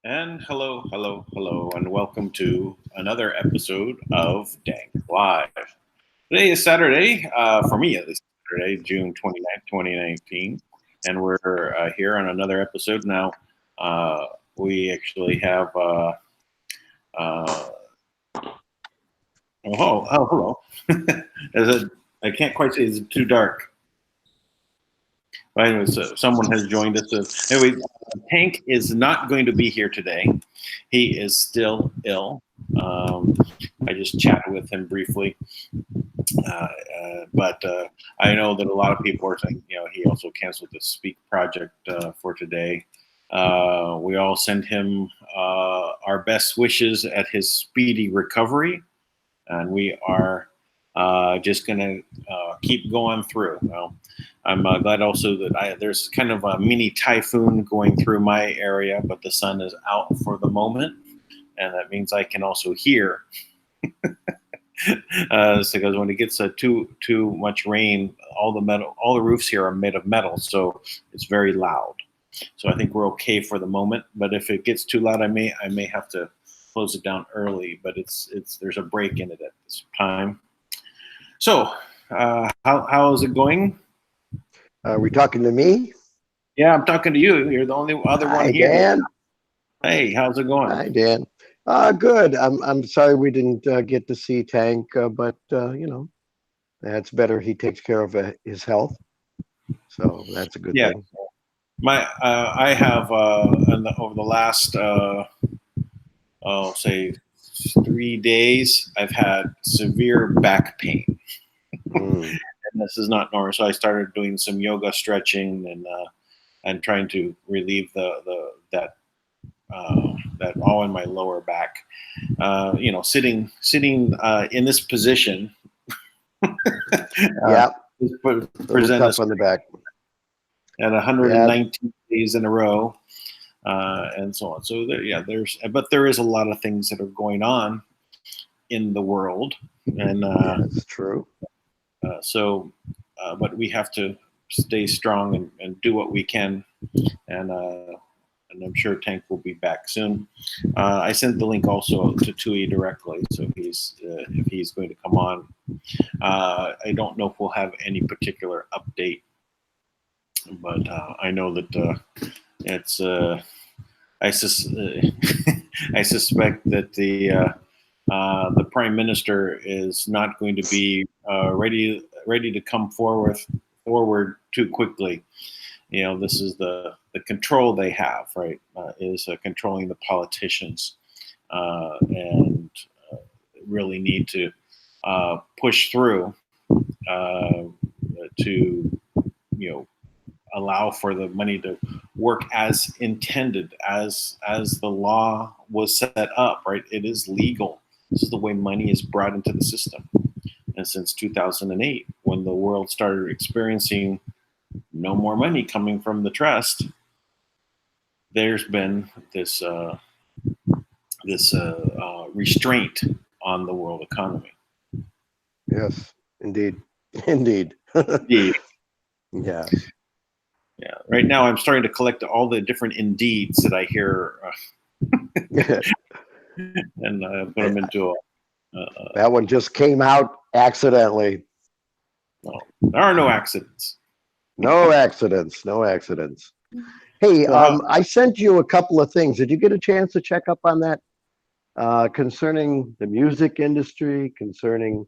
And hello, and welcome to another episode of Dank Live. Today is Saturday, for me at least, Saturday, June 29th, 2019, and we're here on another episode. Now, we actually have, hello. I can't quite say, it's too dark. But anyways, someone has joined us. Anyway, Tank is not going to be here today. He is still ill. I just chatted with him briefly. But I know that a lot of people are saying, he also canceled the Speak project for today. We all send him our best wishes at his speedy recovery. And we are just going to keep going through. Well, I'm glad also that there's kind of a mini typhoon going through my area, but the sun is out for the moment, and that means I can also hear. Because when it gets too much rain, all the roofs here are made of metal, so it's very loud. So I think we're okay for the moment. But if it gets too loud, I may have to close it down early. But there's a break in it at this time. So how is it going? Are we talking to me? Yeah, I'm talking to you. You're the only other one here. Dan. Hey, how's it going? Hi, Dan. Good. I'm sorry we didn't get to see Tank, but that's better. He takes care of his health, so that's a good thing. I have over the last say 3 days, I've had severe back pain. And this is not normal. So I started doing some yoga stretching and and trying to relieve that all in my lower back. Sitting in this position. Yeah, Present tough on the back. At 119 days in a row, and so on. So there is a lot of things that are going on in the world, and that's true. But we have to stay strong and do what we can, and I'm sure Tank will be back soon. I sent the link also to Tui directly, so if he's going to come on. I don't know if we'll have any particular update, but I know that it's. I suspect that the Prime Minister is not going to be ready to come forward too quickly. This is the control they have, right? Is controlling the politicians, and really need to push through to allow for the money to work as intended, as the law was set up, right? It is legal. This is the way money is brought into the system. And since 2008, when the world started experiencing no more money coming from the trust, there's been this restraint on the world economy. Yes, indeed. Indeed. Indeed. Yeah. Yeah. Right now, I'm starting to collect all the different indeeds that I hear, and put them into that one just came out accidentally. No, there are no accidents. No accidents. No accidents. Hey, I sent you a couple of things. Did you get a chance to check up on that concerning the music industry, concerning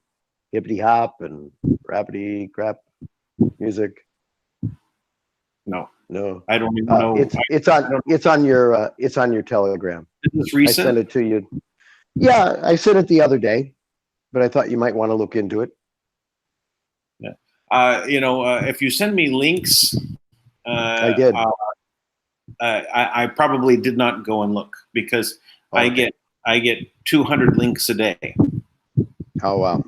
hippity hop and rappity crap music? No, I don't even know. It's on your Telegram. Is this recent? I sent it to you. Yeah, I sent it the other day, but I thought you might want to look into it. Yeah, if you send me links, I did. I probably did not go and look because I get 200 links a day. Oh wow.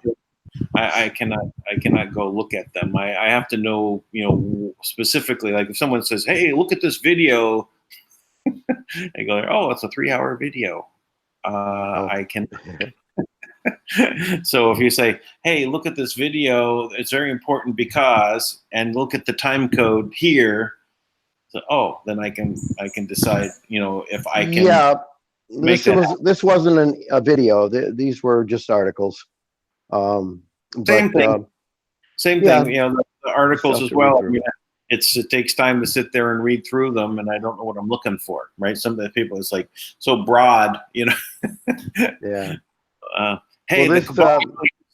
I cannot go look at them. I have to know, specifically, like if someone says, "Hey, look at this video," I go, "Oh, it's a 3-hour video." I can. So if you say, "Hey, look at this video. It's very important because," and look at the time code here. So, then I can decide, if I can. Yeah, this wasn't a video. These were just articles. Same thing. Same thing. The articles as well. It takes time to sit there and read through them, and I don't know what I'm looking for. Right? Some of the people, it's like so broad. Yeah. Hey,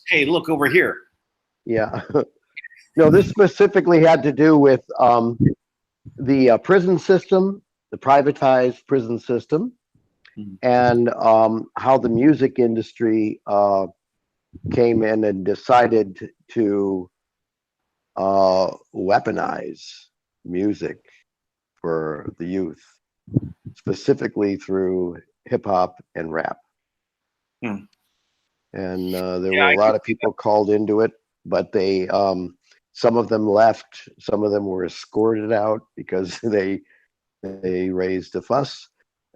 hey, look over here. Yeah. No, this specifically had to do with the prison system, the privatized prison system, and how the music industry came in and decided to weaponize music for the youth, specifically through hip hop and rap. And there were a lot of people called into it, but they some of them left, some of them were escorted out because they raised a fuss.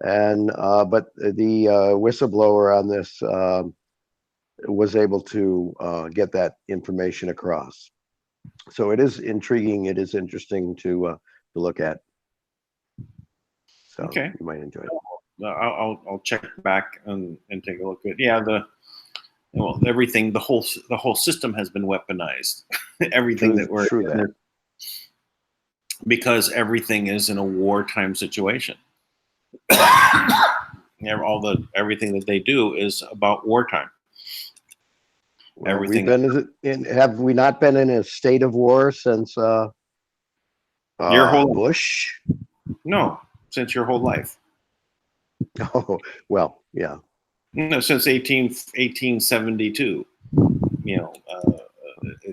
And but the whistleblower on this was able to get that information across. So it is intriguing. It is interesting to look at. So okay, you might enjoy it. I'll check back and take a look at everything. The whole system has been weaponized. Everything that we're in, because everything is in a wartime situation. Everything that they do is about wartime. Well, everything. Have we not been in a state of war since your whole Bush? No, since your whole life. Oh well, yeah. No, since 1872.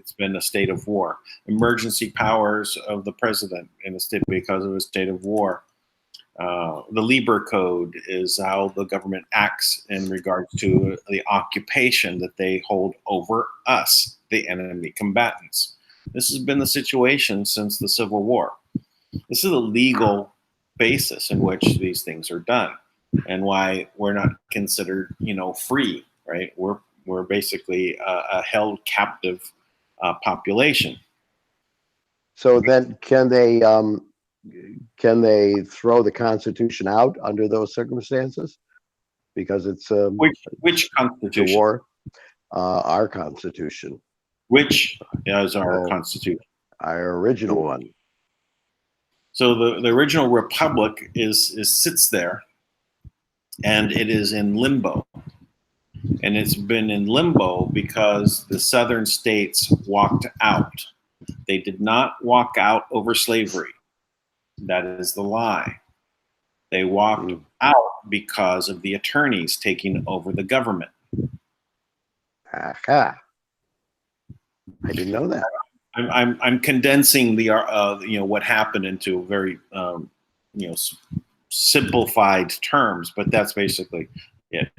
it's been a state of war. Emergency powers of the president in a state because of a state of war. The Lieber Code is how the government acts in regards to the occupation that they hold over us, the enemy combatants. This has been the situation since the Civil War. This is a legal basis in which these things are done, and why we're not considered, free, right? We're basically a held captive population. So then, can they throw the Constitution out under those circumstances? Because it's which Constitution? The war, our Constitution. Which is our Constitution? Our original one. So the original republic sits there, and it is in limbo. And it's been in limbo because the southern states walked out. They did not walk out over slavery. That is the lie. They walked out because of the attorneys taking over the government. Aha. I didn't know that. I'm condensing the what happened into very simplified terms, but that's basically it.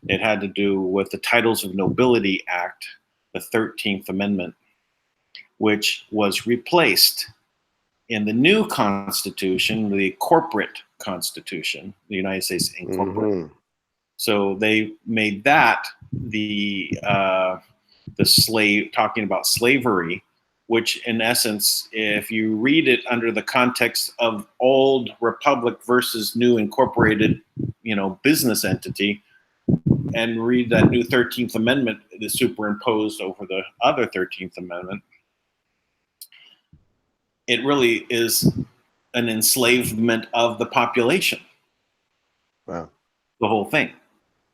It had to do with the Titles of Nobility Act, the 13th Amendment, which was replaced in the new Constitution, the corporate Constitution, the United States Incorporated. Mm-hmm. So they made that the slave, talking about slavery, which in essence, if you read it under the context of old republic versus new incorporated, business entity, and read that new 13th Amendment that is superimposed over the other 13th Amendment, it really is an enslavement of the population. Wow. The whole thing.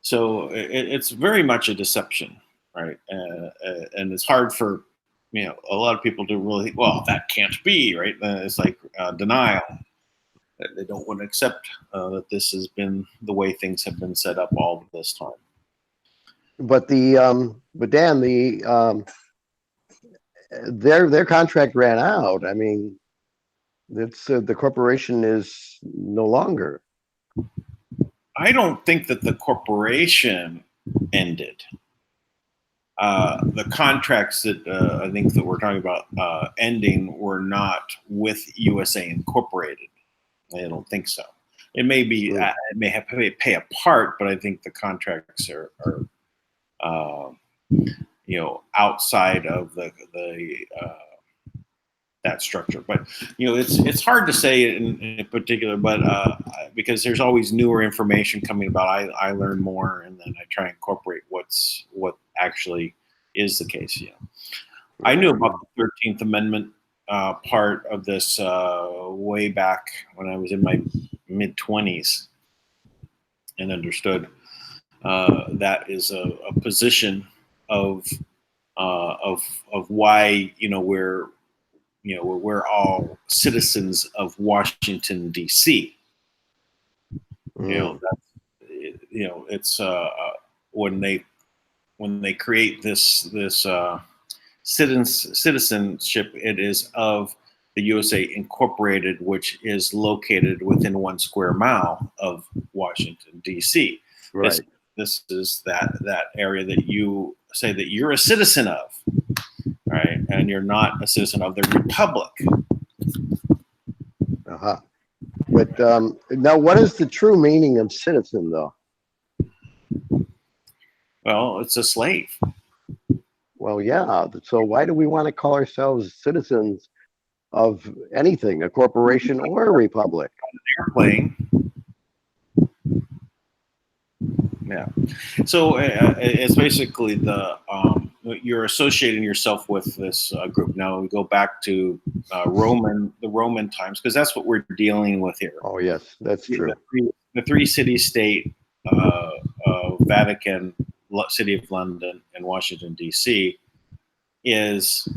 So it's very much a deception, right? And it's hard for, a lot of people to really, well, that can't be, right? It's like denial. They don't want to accept that this has been the way things have been set up all this time. But Dan, their contract ran out. I mean, it's the corporation is no longer. I don't think that the corporation ended. The contracts that I think that we're talking about ending were not with USA Incorporated. I don't think so. It may be, it may have to pay a part, but I think the contracts are outside of the that structure. But it's hard to say in particular, but because there's always newer information coming about. I learn more, and then I try and incorporate what actually is the case. I knew about the 13th Amendment part of this way back when I was in my mid-20s, and understood that is a position of why we're all citizens of Washington D.C. It's when they create this citizenship, it is of the USA Incorporated, which is located within 1 square mile of Washington D.C. Right. This is that area that you say that you're a citizen of, right? And you're not a citizen of the republic. Uh-huh. But now, what is the true meaning of citizen, though? Well, it's a slave. Well, yeah. So why do we want to call ourselves citizens of anything, a corporation or a republic? Airplane. Yeah. So it's basically you're associating yourself with this group. Now we go back to the Roman times, because that's what we're dealing with here. Oh yes, that's true. The three city-state Vatican, City of London, and Washington D.C. is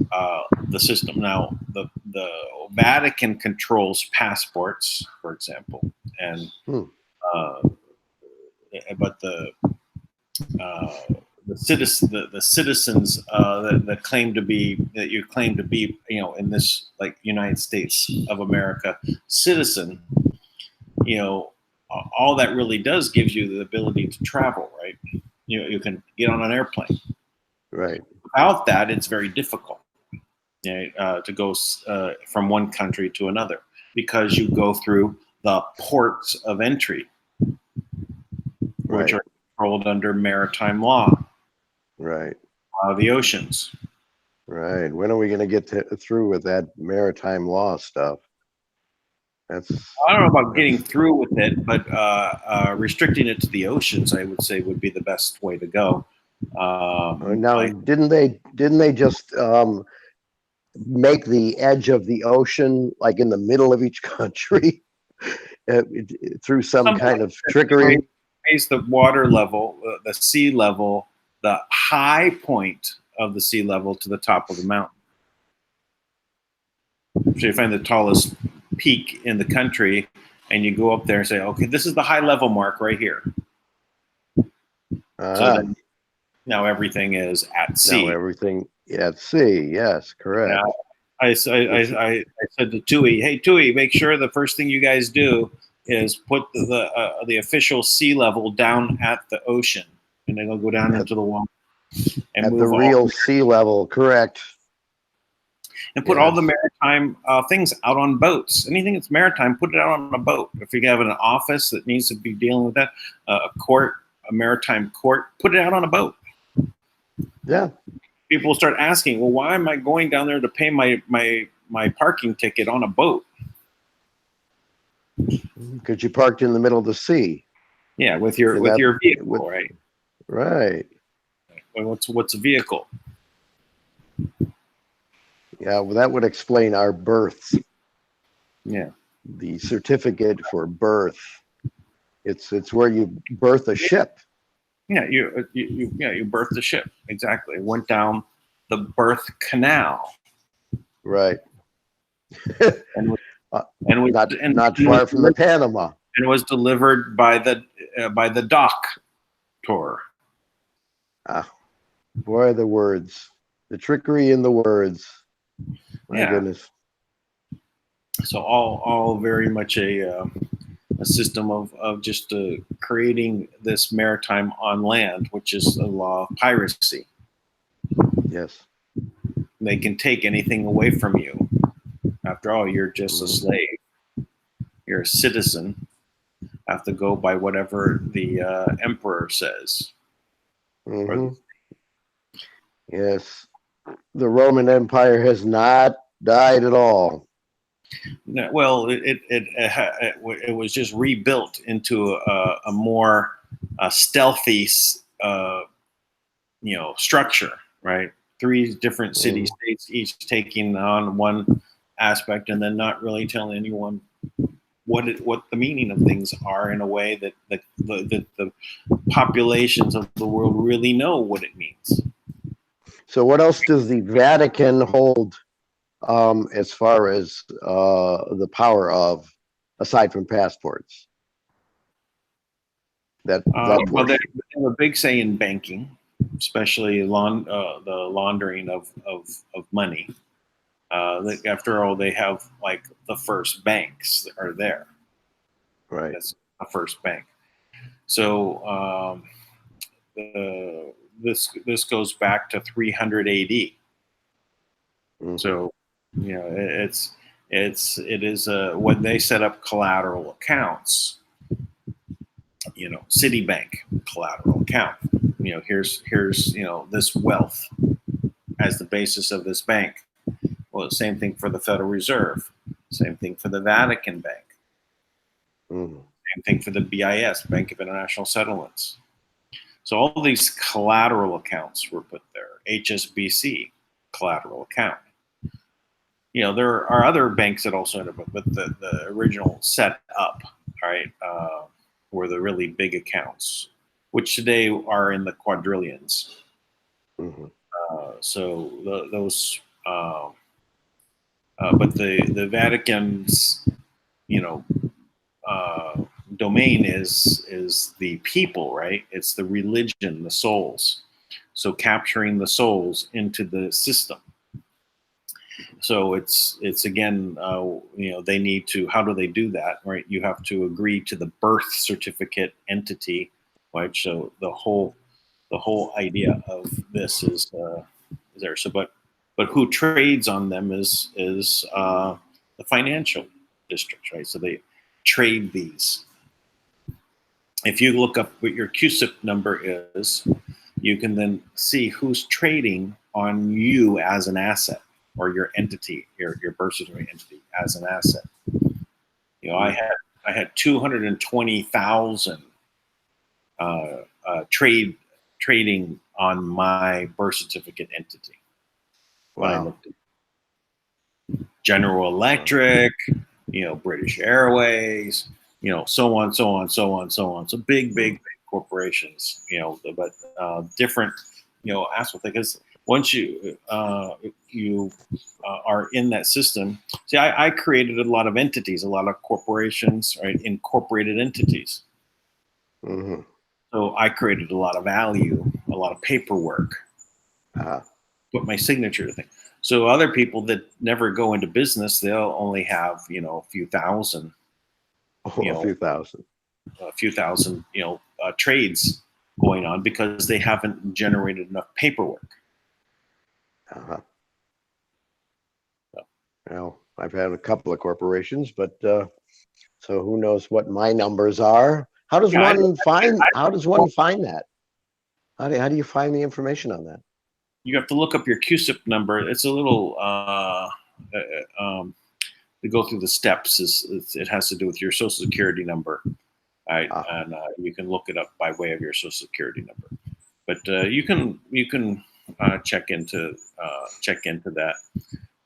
the system. Now the Vatican controls passports, for example, and but the the citizens that claim to be that you claim to be, in this like United States of America citizen, all that really does gives you the ability to travel, right? You can get on an airplane. Right. Without that, it's very difficult, to go from one country to another, because you go through the ports of entry, which Right. are controlled under maritime law. Right. The oceans. Right. When are we going to get through with that maritime law stuff? I don't know about getting through with it, but restricting it to the oceans, I would say, would be the best way to go. Now, didn't they just make the edge of the ocean like in the middle of each country through some kind of trickery? Raise the water level, the sea level, the high point of the sea level to the top of the mountain. So you find the tallest peak in the country, and you go up there and say, okay, this is the high level mark right here. So then now everything is at sea. Now everything at sea, yes, correct. Now, I said to Tui, hey, Tui, make sure the first thing you guys do is put the official sea level down at the ocean, and then they'll go down into the water and at move the real sea level, correct. And put all the maritime things out on boats. Anything that's maritime, put it out on a boat. If you have an office that needs to be dealing with that, a court, a maritime court, put it out on a boat. Yeah. People start asking, well, why am I going down there to pay my parking ticket on a boat? Because you parked in the middle of the sea. Yeah, with your vehicle, right? Right. Well, what's a vehicle? Yeah, well, that would explain our births. Yeah. The certificate for birth. It's where you birth a ship. Yeah, you birthed the ship. Exactly. It went down the birth canal. Right. and not far from the Panama. And was delivered by the doctor. Boy, the words, the trickery in the words. My goodness. So all very much a system of just creating this maritime on land, which is a law of piracy. Yes. They can take anything away from you. After all, you're just a slave. You're a citizen. Have to go by whatever the emperor says. Mm-hmm. Yes. The Roman Empire has not died at all. Well, it was just rebuilt into a more stealthy, structure, right? 3 different city-states, each taking on one aspect, and then not really telling anyone what the meaning of things are in a way that the populations of the world really know what it means. So, what else does the Vatican hold? As far as the power of, aside from passports, well, they have a big say in banking, especially the laundering of money. After all, they have like the first banks that are there. Right. That's the first bank. So this goes back to 300 AD. Mm-hmm. So it is when they set up collateral accounts. Citibank collateral account. Here's this wealth as the basis of this bank. Well, the same thing for the Federal Reserve. Same thing for the Vatican Bank. Same thing for the BIS, Bank of International Settlements. So all these collateral accounts were put there. HSBC collateral account. There are other banks that also ended up, but the original set up, right, were the really big accounts, which today are in the quadrillions. Mm-hmm. Those, but the Vatican's, domain is the people, right? It's the religion, the souls. So capturing the souls into the system. So it's again, they need to. How do they do that? Right, you have to agree to the birth certificate entity, right? So the whole idea of this is there. So, but who trades on them is the financial districts, right? So they trade these. If you look up what your QSIP number is, you can then see who's trading on you as an asset, or your entity, your birth certificate entity as an asset. I had 220,000 trading on my birth certificate entity. When I looked at General Electric, British Airways, so on. So big corporations, but different, aspect, because once you are in that system. See, I created a lot of entities, a lot of corporations, right? Incorporated entities. Mm-hmm. So I created a lot of value, a lot of paperwork, put my signature to things. So other people that never go into business, they'll only have, a few thousand, a few thousand, trades going on because they haven't generated enough paperwork. Well, I've had a couple of corporations, but so who knows what my numbers are? How does one find that? How do you find the information on that? You have to look up your QSIP number. It's a little to go through the steps. It has to do with your Social Security number, right? And you can look it up by way of your Social Security number. But you can check into that.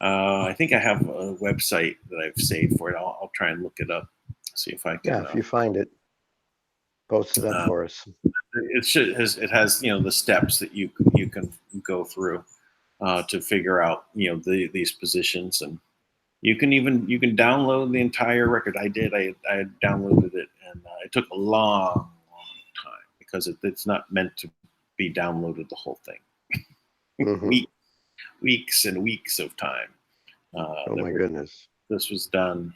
I think I have a website that I've saved for it. I'll try and look it up, see if I can. Yeah, if you find it, post it up for us. It has the steps that you can go through to figure out these positions, and you can download the entire record. I did. I downloaded it, and it took a long time because it's not meant to be downloaded the whole thing. Mm-hmm. Weeks and weeks of time. Oh my goodness! This was done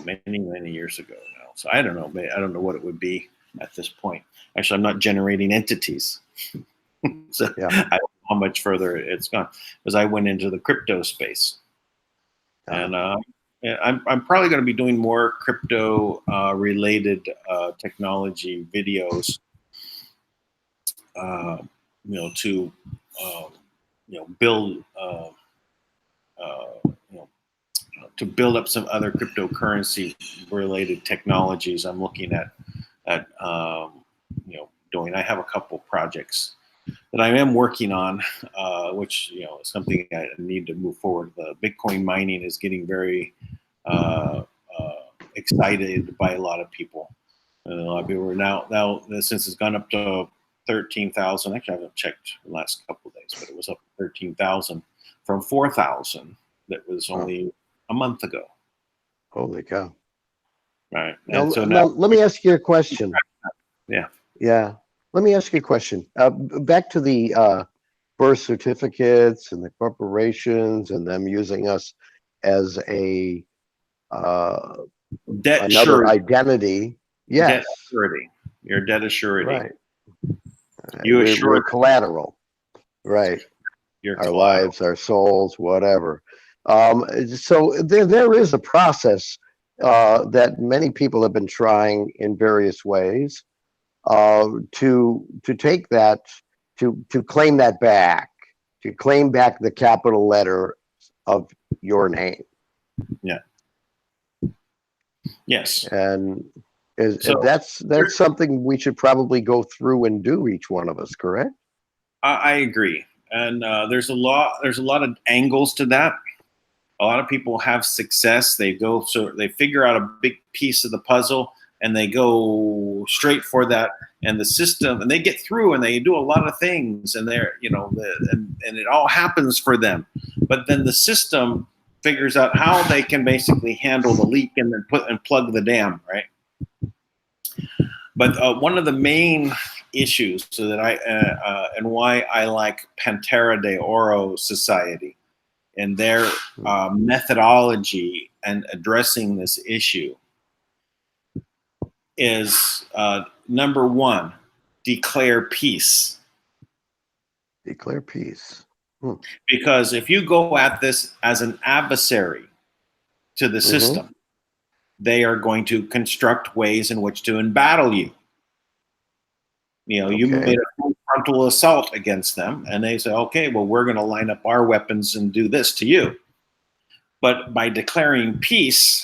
many years ago now. So I don't know. I don't know what it would be at this point. Actually, I'm not generating entities, so yeah. I don't know how much further it's gone because I went into the crypto space, and I'm probably going to be doing more crypto related technology videos. To build to build up some other cryptocurrency related technologies. I'm looking at doing. I have a couple projects that I am working on, which is something I need to move forward. The Bitcoin mining is getting very excited by a lot of people. A lot of people are now since it's gone up to 13,000. Actually, I haven't checked the last couple of days, but it was up to 13,000 from 4,000. That was only a month ago. Holy cow! Right. Now let me ask you a question. Yeah. Let me ask you a question. Back to the birth certificates and the corporations and them using us as a another identity. Yes. Debt surety. Your debt is surety. Right. We're collateral. Right. Our lives, our souls, whatever. So there is a process that many people have been trying in various ways to take that, to claim that back, to claim back the capital letter of your name. Yeah. Yes. And that's something we should probably go through and do, each one of us, correct? I agree. And there's a lot of angles to that. A lot of people have success. They figure out a big piece of the puzzle and they go straight for that, and the system, and they get through and they do a lot of things, and they're and it all happens for them. But then the system figures out how they can basically handle the leak and then plug the dam, right? But one of the main issues, so that and why I like Pantera de Oro Society and their methodology and addressing this issue is number one, declare peace. Declare peace. Because if you go at this as an adversary to the system, they are going to construct ways in which to embattle you. You know, you made a full frontal assault against them, and they say, okay, well, we're going to line up our weapons and do this to you. But by declaring peace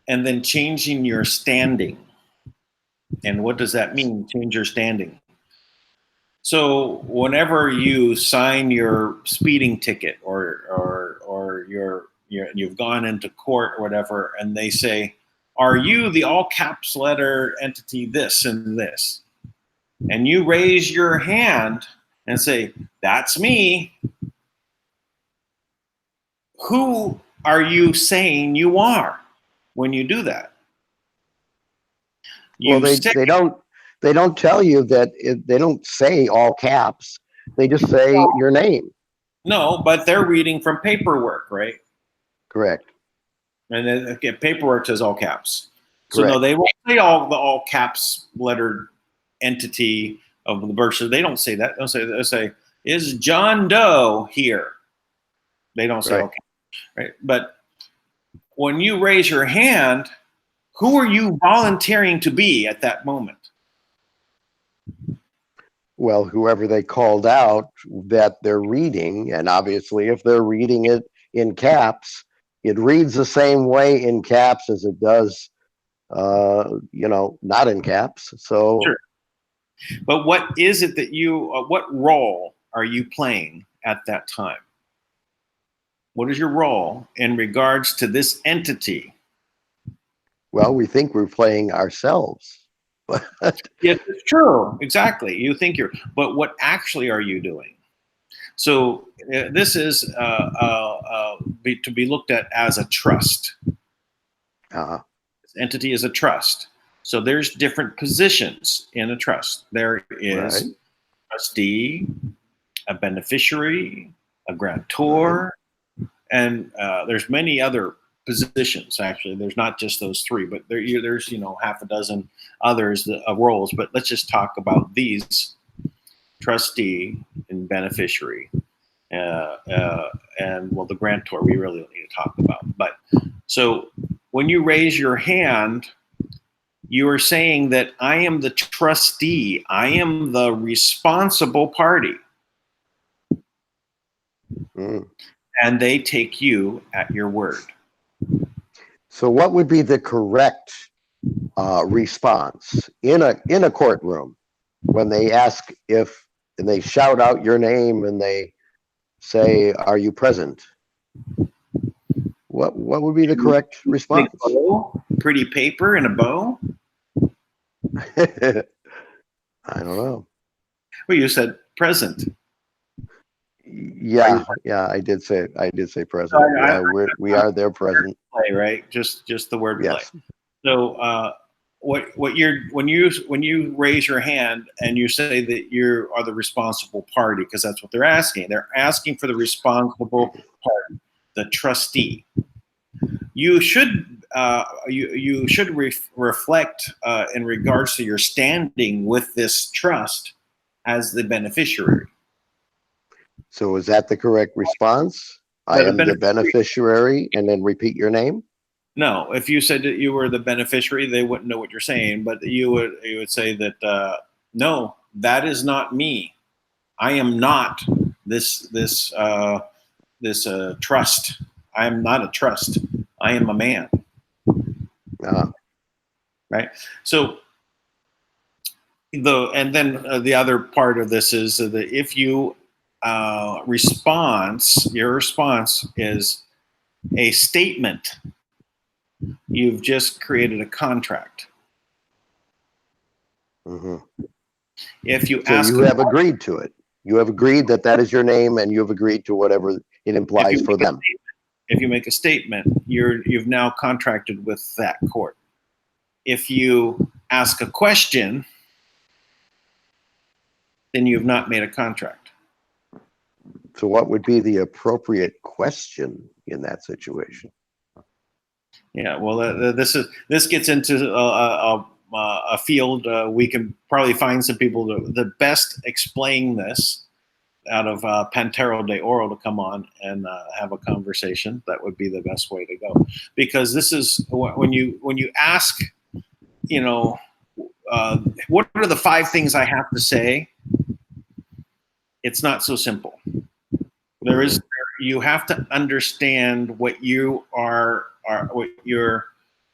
and then changing your standing, and what does that mean, change your standing? So whenever you sign your speeding ticket or you've gone into court or whatever, and they say, are you the all caps letter entity this and this? And you raise your hand and say, that's me. Who are you saying you are when you do that? Well, they don't tell you that. They don't say all caps. They just say your name. No, but they're reading from paperwork, right? Correct. And then paperwork says all caps. So Correct. no, they won't say all caps lettered entity of the birth. They don't say that. They'll say, is John Doe here? They don't say all caps, right? But when you raise your hand, who are you volunteering to be at that moment? Well, whoever they called out that they're reading, and obviously if they're reading it in caps, it reads the same way in caps as it does, not in caps. So, sure. But what is it that what role are you playing at that time? What is your role in regards to this entity? Well, we think we're playing ourselves. Yes, it's true. Exactly. You think but what actually are you doing? So this is to be looked at as a trust. This entity is a trust. So there's different positions in a trust. There is a trustee, a beneficiary, a grantor, and there's many other positions. Actually, there's not just those three, but there's half a dozen others of roles. But let's just talk about these: trustee and beneficiary, and the grantor. We really don't need to talk about. But so when you raise your hand, you are saying that I am the trustee. I am the responsible party. And they take you at your word. So what would be the correct response in a courtroom when they ask and they shout out your name and they say, are you present? What would be the correct response? Pretty paper and a bow? I don't know. Well, you said present. Yeah, I did say present. We are there present. Play, right? Just the word play. Yes. So when you raise your hand and you say that you are the responsible party, because that's what they're asking. They're asking for the responsible party, the trustee. You should reflect in regards to your standing with this trust as the beneficiary. So is that the correct response? I am the beneficiary, and then repeat your name? No, if you said that you were the beneficiary, they wouldn't know what you're saying. But you would say that no, that is not me. I am not this trust. I am not a trust. I am a man. Right. So the other part of this is that if you your response is a statement, you've just created a contract. If you ask, you have agreed to it. You have agreed that is your name, and you have agreed to whatever it implies for them. If you make a statement, you've now contracted with that court. If you ask a question, then you've not made a contract. So what would be the appropriate question in that situation? Yeah, well, this gets into a field. We can probably find some people that best explain this out of Pantero de Oro to come on and have a conversation. That would be the best way to go, because this is when you ask, what are the 5 things I have to say? It's not so simple. You have to understand what you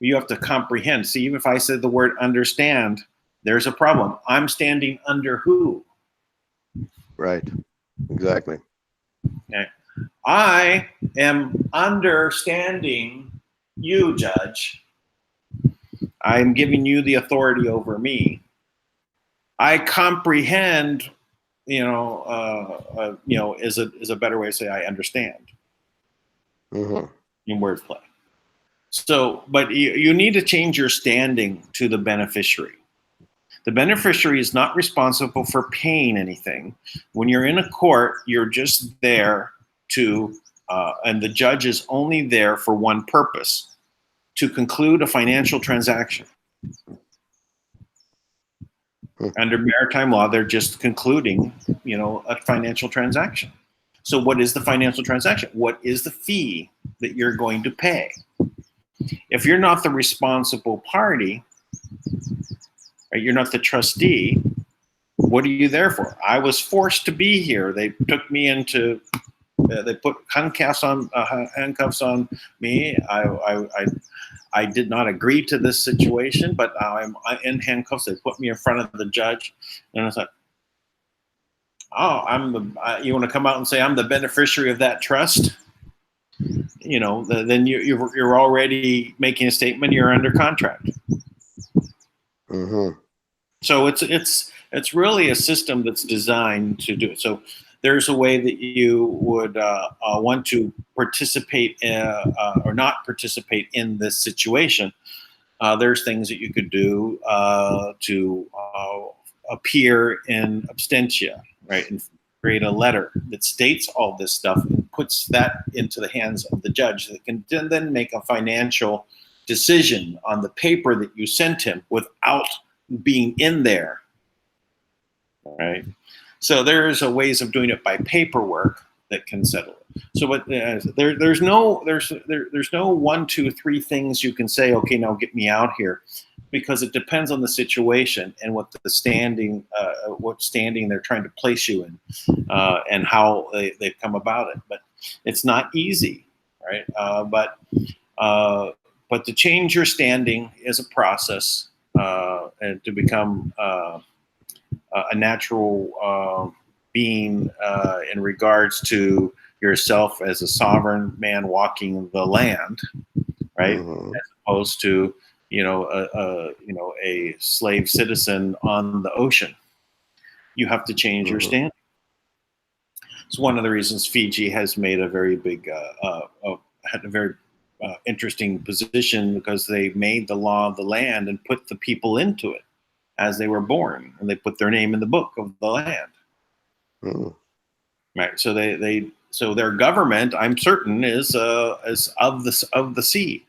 you have to comprehend. See, even if I said the word understand, there's a problem. I'm standing under who? Right. Exactly. Okay. I am understanding you, Judge. I'm giving you the authority over me. I comprehend, is a better way to say I understand. Mm-hmm. In wordplay. So, but you need to change your standing to the beneficiary. The beneficiary is not responsible for paying anything. When you're in a court, you're just there to, and the judge is only there for one purpose, to conclude a financial transaction. Under maritime law, they're just concluding, a financial transaction. So what is the financial transaction? What is the fee that you're going to pay? If you're not the responsible party, or you're not the trustee, what are you there for? I was forced to be here. They took me into, they put handcuffs on me. I did not agree to this situation, but I'm in handcuffs. They put me in front of the judge, and I thought, oh, you want to come out and say I'm the beneficiary of that trust? Then you're already making a statement. You're under contract. Mm-hmm. So it's really a system that's designed to do it. So there's a way that you would want to participate or not participate in this situation. There's things that you could do to appear in absentia, right, and create a letter that states all this stuff and puts that into the hands of the judge that can then make a financial decision on the paper that you sent him without being in there, right? So there's a ways of doing it by paperwork that can settle it. So what there's no 1, 2, 3 things you can say, okay, now get me out here, because it depends on the situation and what the standing they're trying to place you in, and how they've come about it. But it's not easy, right? But to change your standing is a process, and to become a natural being in regards to yourself as a sovereign man walking the land, right? Mm-hmm. As opposed to a slave citizen on the ocean. You have to change your standing. It's one of the reasons Fiji has made a very big, had a very interesting position, because they made the law of the land and put the people into it as they were born, and they put their name in the book of the land. Mm. Right. So so their government, I'm certain, is of the sea.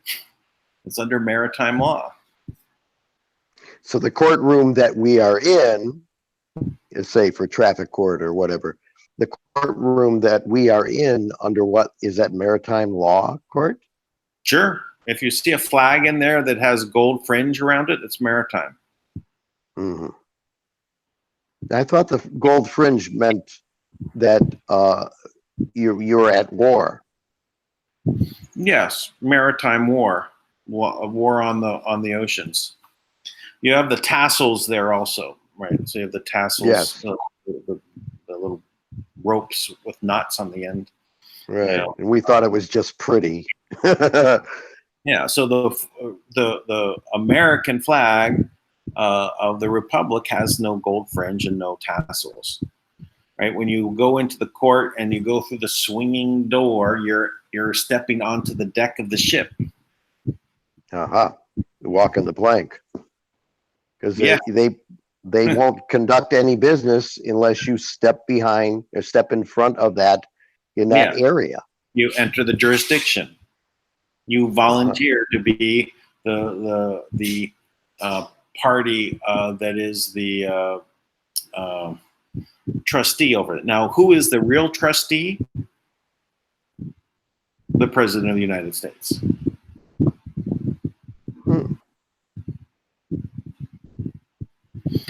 It's under maritime law. So the courtroom that we are in, say for traffic court or whatever, the courtroom that we are in, under what is that, maritime law court? Sure. If you see a flag in there that has gold fringe around it, it's maritime. Mm-hmm. I thought the gold fringe meant that you were at war. Yes, maritime war on the oceans. You have the tassels there also, right? So you have the tassels, yes, the little ropes with knots on the end. Right, and we thought it was just pretty. Yeah. So the American flag of the Republic has no gold fringe and no tassels. Right. When you go into the court and you go through the swinging door, you're stepping onto the deck of the ship. Walking the plank. because Yeah. they won't conduct any business unless you step behind or step in front of that in that area. You enter the jurisdiction. You volunteer to be the party that is the trustee over it. Now, who is the real trustee? The President of the United States.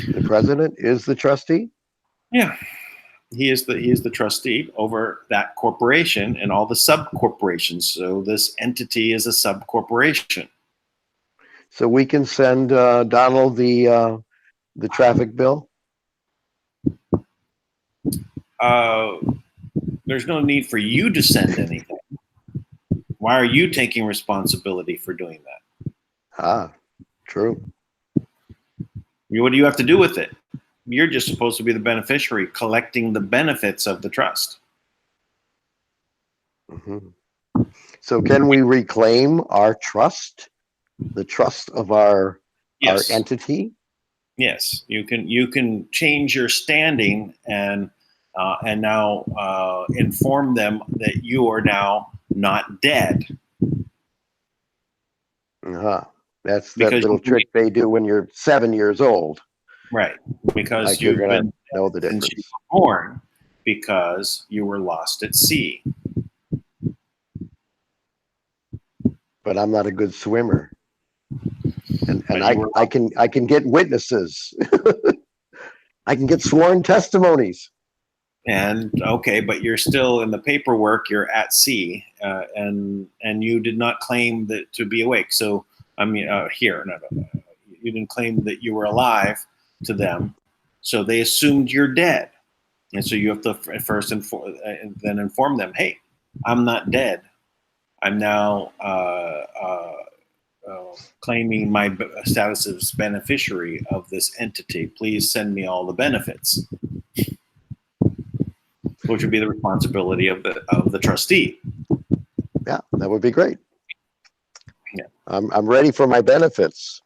The president is the trustee? Yeah. He is the trustee over that corporation and all the sub corporations. So this entity is a sub corporation. So we can send Donald the traffic bill? There's no need for you to send anything. Why are you taking responsibility for doing that? Ah, true. What do you have to do with it? You're just supposed to be the beneficiary, collecting the benefits of the trust. Mm-hmm. So can we reclaim our trust, the trust of our entity? Yes, you can change your standing and now inform them that you are now not dead. That's that little trick they do when you're 7 years old. Right, because like you're gonna know the difference. Since you were born, because you were lost at sea. But I'm not a good swimmer, and I can get witnesses. I can get sworn testimonies. And okay, but you're still in the paperwork. You're at sea, and you did not claim that to be awake. So I mean, you didn't claim that you were alive to them. So they assumed you're dead, and so you have to first then inform them, "Hey, I'm not dead. I'm now claiming my status as beneficiary of this entity. Please send me all the benefits," which would be the responsibility of the trustee. Yeah, that would be great. Yeah, I'm ready for my benefits.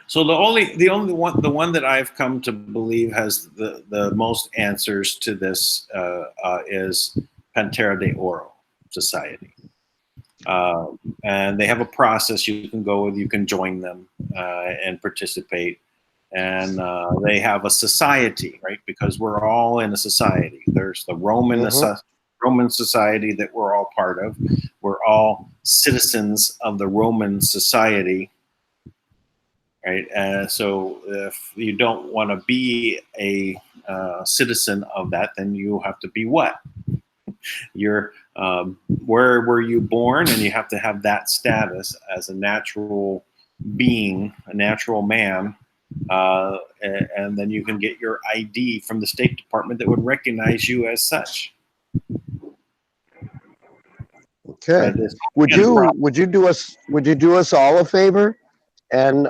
So the one that I've come to believe has the most answers to this is Pantera de Oro Society, and they have a process you can go with. You can join them and participate, and they have a society, right? Because we're all in a society. There's the Roman society that we're all part of. We're all citizens of the Roman society. Right. So if you don't want to be a citizen of that, then you have to be what? You're where were you born, and you have to have that status as a natural being, a natural man, and then you can get your ID from the State Department that would recognize you as such. Okay. Would you do us all a favor? And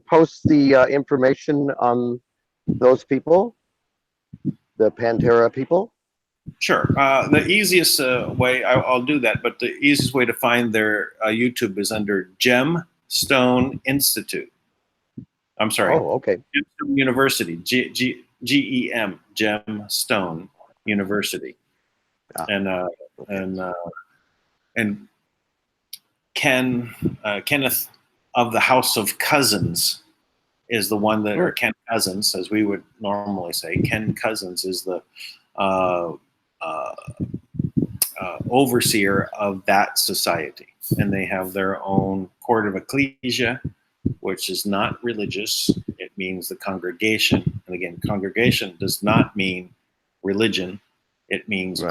post the information on those people, the Pantera people? Sure. The easiest way, I'll do that, but the easiest way to find their YouTube is under Gemstone Institute. I'm sorry. Oh, okay. Gemstone University, GEM, Gemstone University. And Kenneth of the House of Cousins is the one that, or Ken Cousins, as we would normally say. Ken Cousins is the overseer of that society, and they have their own court of ecclesia, which is not religious. It means the congregation, and again, congregation does not mean religion. It means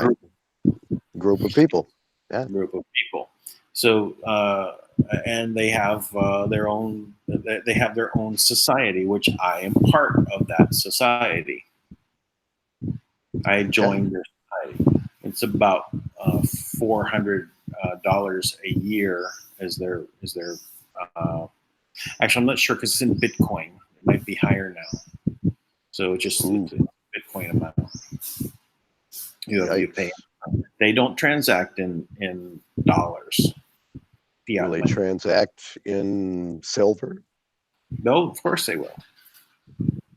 group of people. Yeah, group of people. So. And they have their own. They have their own society, which I am part of that society. I joined their society. It's about $400 a year. Is their actually, I'm not sure because it's in Bitcoin. It might be higher now. So just the Bitcoin amount. You pay. They don't transact in dollars. Will they transact in silver? No, of course they will.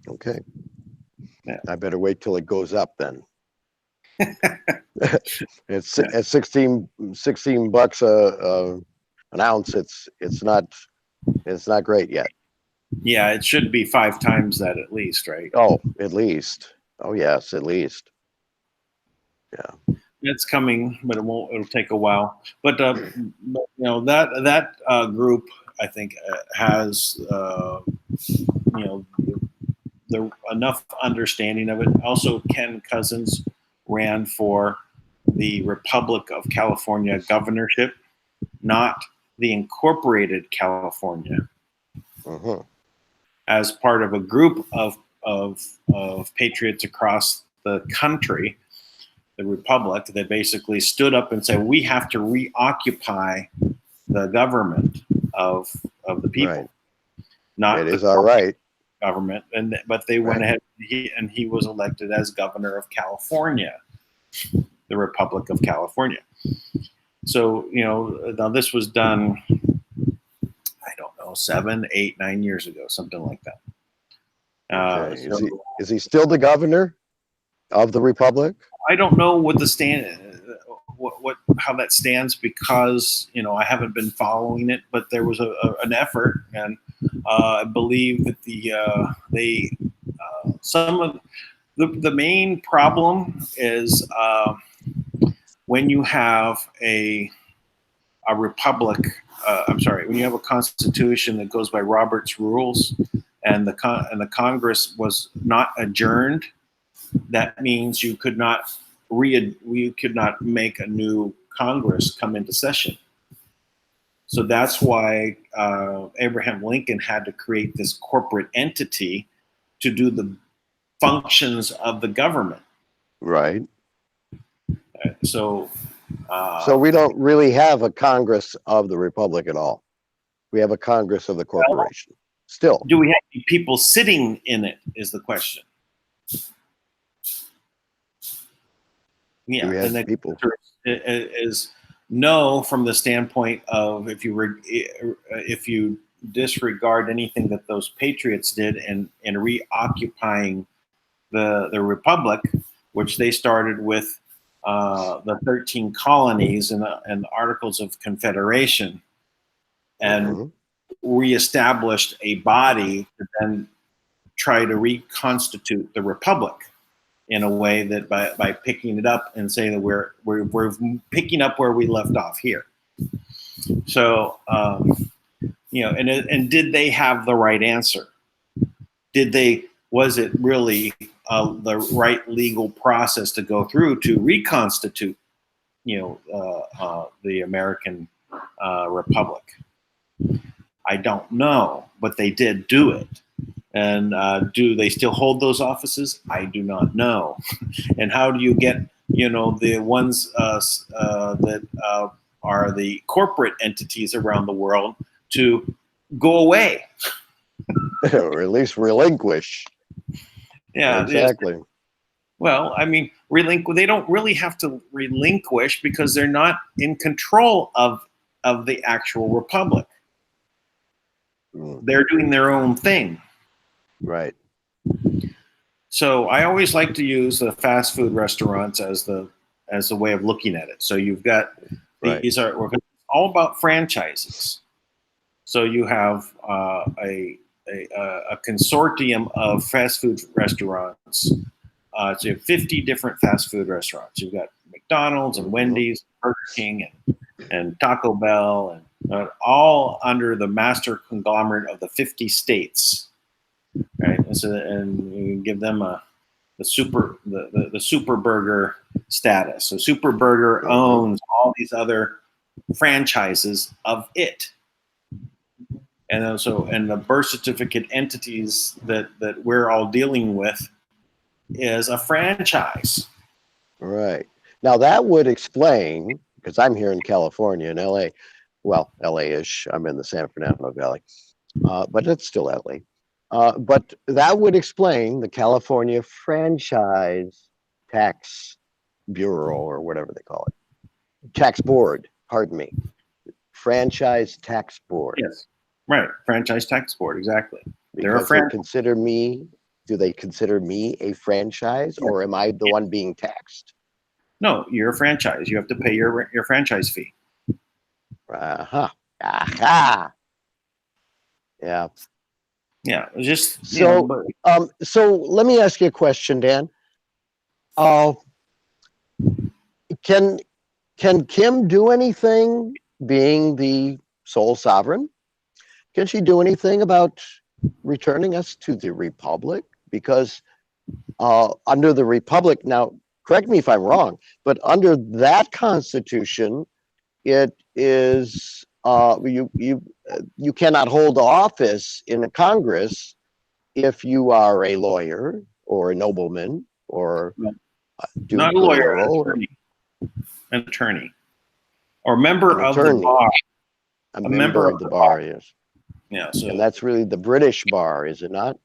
Okay. Yeah. I better wait till it goes up then. It's at 16 bucks an ounce. It's not great yet. Yeah, it should be 5 times that at least, right? Oh, at least. Oh yes, at least. Yeah. It's coming, but it won't. It'll take a while. But that group, I think, has the enough understanding of it. Also, Ken Cousins ran for the Republic of California governorship, not the Incorporated California, as part of a group of patriots across the country, the Republic, that basically stood up and said, we have to reoccupy the government of the people. Right. Not it the is all right. government, but they went ahead. He was elected as governor of California, the Republic of California. So now this was done, I don't know, 7, 8, 9 years ago, something like that. Okay. Is he still the governor of the Republic? I don't know what the how that stands, because I haven't been following it, but there was an effort, and I believe that some of the main problem is when you have a republic. I'm sorry, when you have a constitution that goes by Robert's rules, and the Congress was not adjourned, that means you could not make a new Congress come into session. So that's why Abraham Lincoln had to create this corporate entity to do the functions of the government. Right. So we don't really have a Congress of the Republic at all. We have a Congress of the corporation. Still. Do we have people sitting in it is the question. Yeah, and the people is no, from the standpoint of if you disregard anything that those patriots did in reoccupying the republic, which they started with the 13 colonies and the Articles of Confederation, and reestablished a body to then try to reconstitute the republic in a way that by picking it up and saying that we're picking up where we left off here. So and did they have the right answer? Was it really the right legal process to go through to reconstitute the American Republic? I don't know, but they did do it. And do they still hold those offices? I do not know. And how do you get, the ones that are the corporate entities around the world to go away? Or at least relinquish. Yeah, exactly. Well, I mean, they don't really have to relinquish because they're not in control of the actual republic. They're doing their own thing. Right. So I always like to use the fast food restaurants as the way of looking at it. So you've got these are all about franchises. So you have a consortium of fast food restaurants. So you have 50 different fast food restaurants. You've got McDonald's and Wendy's, Burger King, and Taco Bell, and all under the master conglomerate of the 50 states. Right, and you give them the super burger status. So Super Burger owns all these other franchises of it, and the birth certificate entities that we're all dealing with is a franchise. Right. Now that would explain, because I'm here in California, in LA, well, LA-ish. I'm in the San Fernando Valley, but it's still LA. But that would explain the California Franchise Tax Bureau, or whatever they call it. Tax Board, pardon me. Franchise Tax Board. Yes, right. Franchise Tax Board, exactly. Because they consider me. Do they consider me a franchise, or am I the one being taxed? No, you're a franchise. You have to pay your franchise fee. Aha. Yeah. Yeah. Just so. So let me ask you a question, Dan. Can Kim do anything, being the sole sovereign? Can she do anything about returning us to the Republic? Because under the Republic, now, correct me if I'm wrong, but under that Constitution, it is you cannot hold office in a Congress if you are a lawyer or a nobleman or Duke not a lawyer, or an attorney, or member of the bar. A member of the bar, yes. Yeah, so, and that's really the British bar, is it not?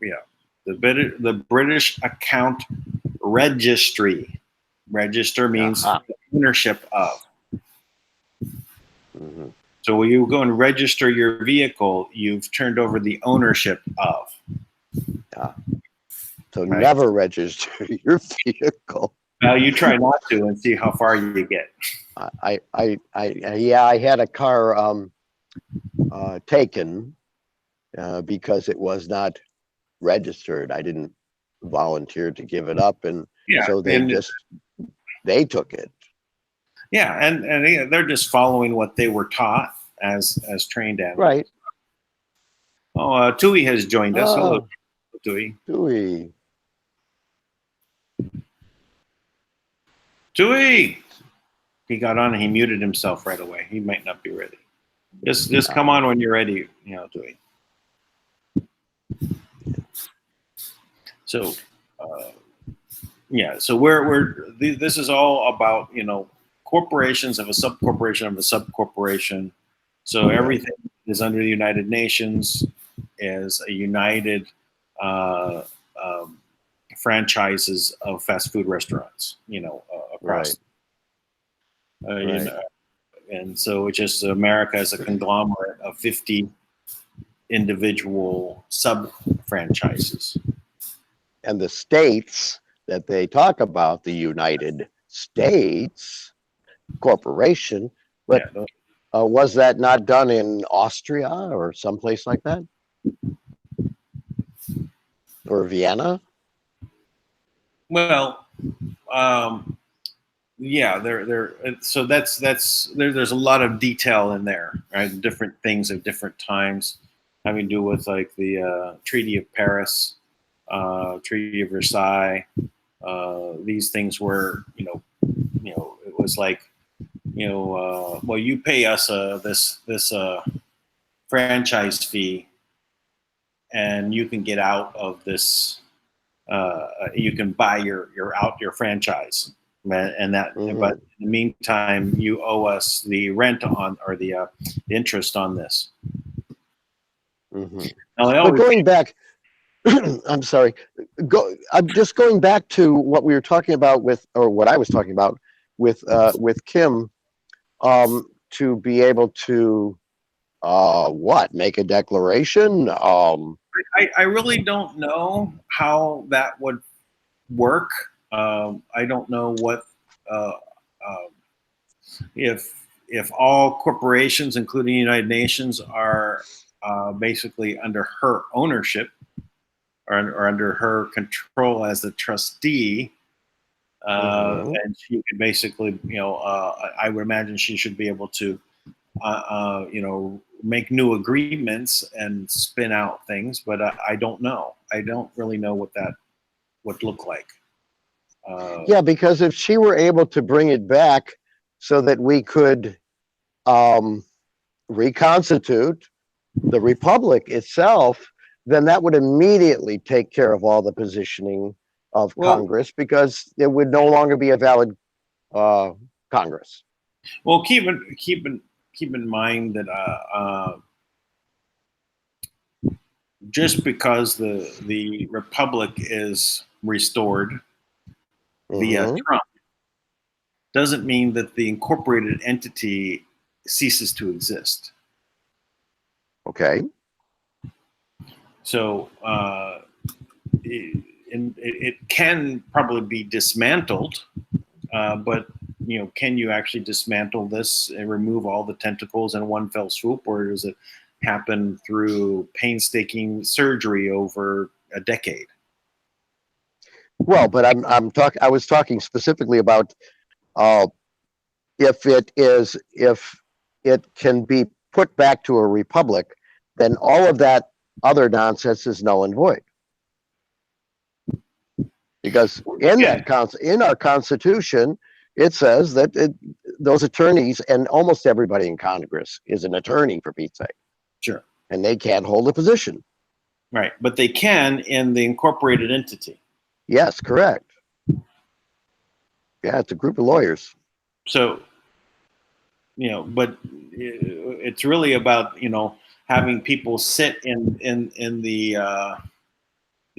Yeah, the British Account Registry. Register means ownership of. Mm-hmm. So when you go and register your vehicle, you've turned over the ownership of. Yeah. So never register your vehicle. You try not to and see how far you get. I had a car taken because it was not registered. I didn't volunteer to give it up, and so they took it. Yeah, and they're just following what they were taught as trained animals. Right. Oh, Tui has joined us. Hello, Tui. Tui! He got on and he muted himself right away. He might not be ready. Just come on when you're ready, Tui. So, so this is all about, corporations of a subcorporation of a subcorporation. So everything is under the United Nations as a united franchises of fast food restaurants, across. Right. And so it's just America as a conglomerate of 50 individual sub-franchises. And the states that they talk about, the United States Corporation, but was that not done in Austria or someplace like that? Or Vienna? Well, so there's a lot of detail in there, right? Different things at different times having to do with like the Treaty of Paris, Treaty of Versailles. These things were, it was like, well, you pay us this franchise fee, and you can get out of this. You can buy your franchise, and that. Mm-hmm. But in the meantime, you owe us the rent on or the interest on this. Mm-hmm. But going back, I'm sorry. I'm just going back to what we were talking about what I was talking about with Kim, to be able to make a declaration. I really don't know how that would work. I don't know what if all corporations, including the United Nations, are basically under her ownership or under her control as the trustee. And she could basically, I would imagine she should be able to, make new agreements and spin out things, but I don't know. I don't really know what that would look like. Because if she were able to bring it back so that we could reconstitute the Republic itself, then that would immediately take care of all the positioning of Congress, because it would no longer be a valid Congress. Well, keep in mind that just because the Republic is restored via Trump doesn't mean that the incorporated entity ceases to exist. Okay. So it can probably be dismantled, but can you actually dismantle this and remove all the tentacles in one fell swoop, or does it happen through painstaking surgery over a decade? Well, but I was talking specifically about if it can be put back to a republic, then all of that other nonsense is null and void. Because in our Constitution, it says that those attorneys, and almost everybody in Congress is an attorney, for Pete's sake. Sure. And they can't hold a position. Right, but they can in the incorporated entity. Yes, correct. Yeah, it's a group of lawyers. So, but it's really about having people sit in the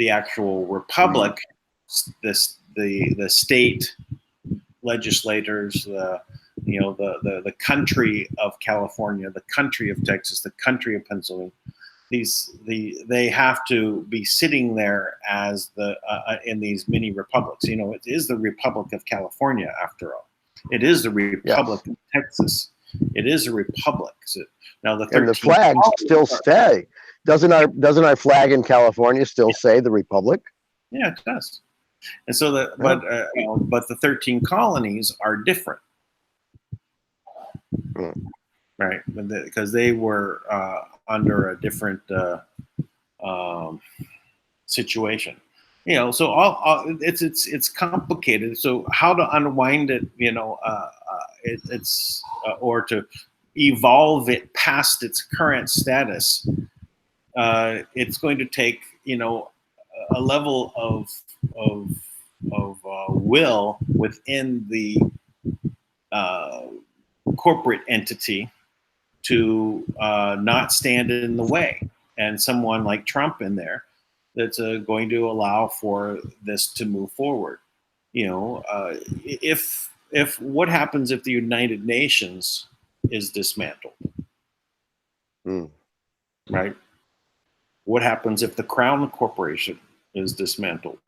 actual republic, the state legislators, the country of California, the country of Texas, the country of Pennsylvania. They have to be sitting there as in these mini republics. It is the Republic of California, after all. It is the Republic of Texas. It is a republic. So now the flags still stay. Doesn't our flag in California still say the Republic? Yeah, it does. And so but the 13 colonies are different, right? Because they were under a different situation. So it's complicated. So how to unwind it, or to evolve it past its current status, it's going to take a level of will within the corporate entity to not stand in the way, and someone like Trump in there that's going to allow for this to move forward. If what happens if the United Nations is dismantled, right? What happens if the Crown Corporation is dismantled?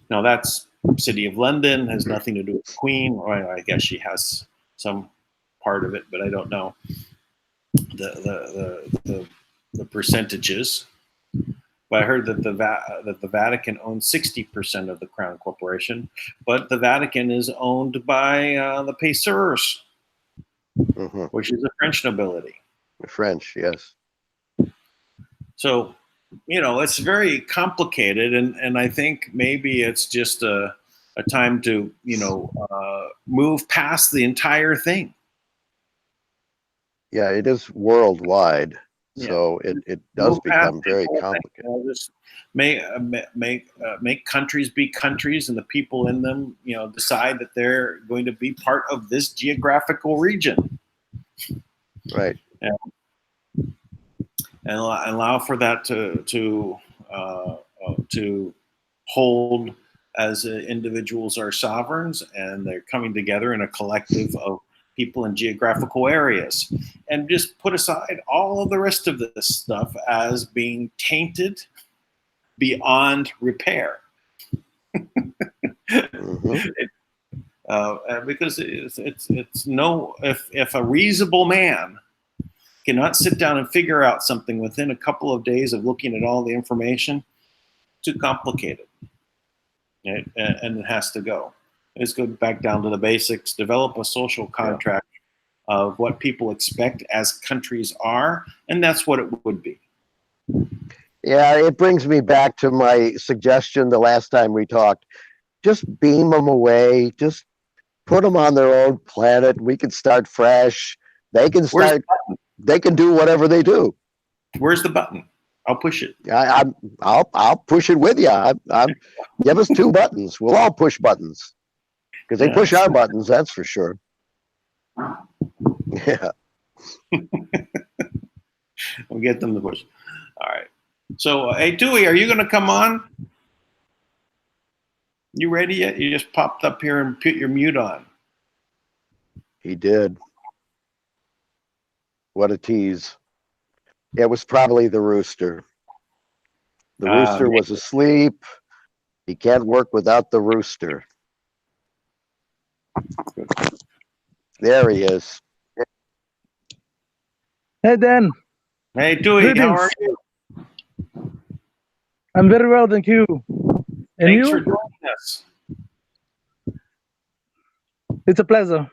Now that's City of London, has nothing to do with the Queen, or I guess she has some part of it, but I don't know the percentages. But I heard that the Vatican owns 60% of the Crown Corporation, but the Vatican is owned by the Pacers, which is a French nobility. French, yes. So, it's very complicated, and I think maybe it's just a time to move past the entire thing. Yeah, it is worldwide. So it does become very complicated. Just make countries be countries, and the people in them, decide that they're going to be part of this geographical region. Right. And allow for that to hold as individuals are sovereigns, and they're coming together in a collective of people in geographical areas, and just put aside all of the rest of this stuff as being tainted beyond repair. Because it's no, if a reasonable man cannot sit down and figure out something within a couple of days of looking at all the information, too complicated, right? And it has to go. Let's go back down to the basics. Develop a social contract of what people expect as countries are, and that's what it would be. Yeah, it brings me back to my suggestion the last time we talked. Just beam them away. Just put them on their own planet. We can start fresh. They can start. They can do whatever they do. Where's the button? I'll push it. I'll push it with you. Give us 2 buttons. We'll all push buttons because they push our buttons. That's for sure. Yeah. We'll get them to push. All right. So, hey, Tui, are you going to come on? You ready yet? You just popped up here and put your mute on. He did. What a tease. It was probably the rooster. The rooster was asleep. He can't work without the rooster. There he is. Hey, Dan. Hey, Tui, how are you? I'm very well, thank you. And Thanks you? for joining us. It's a pleasure.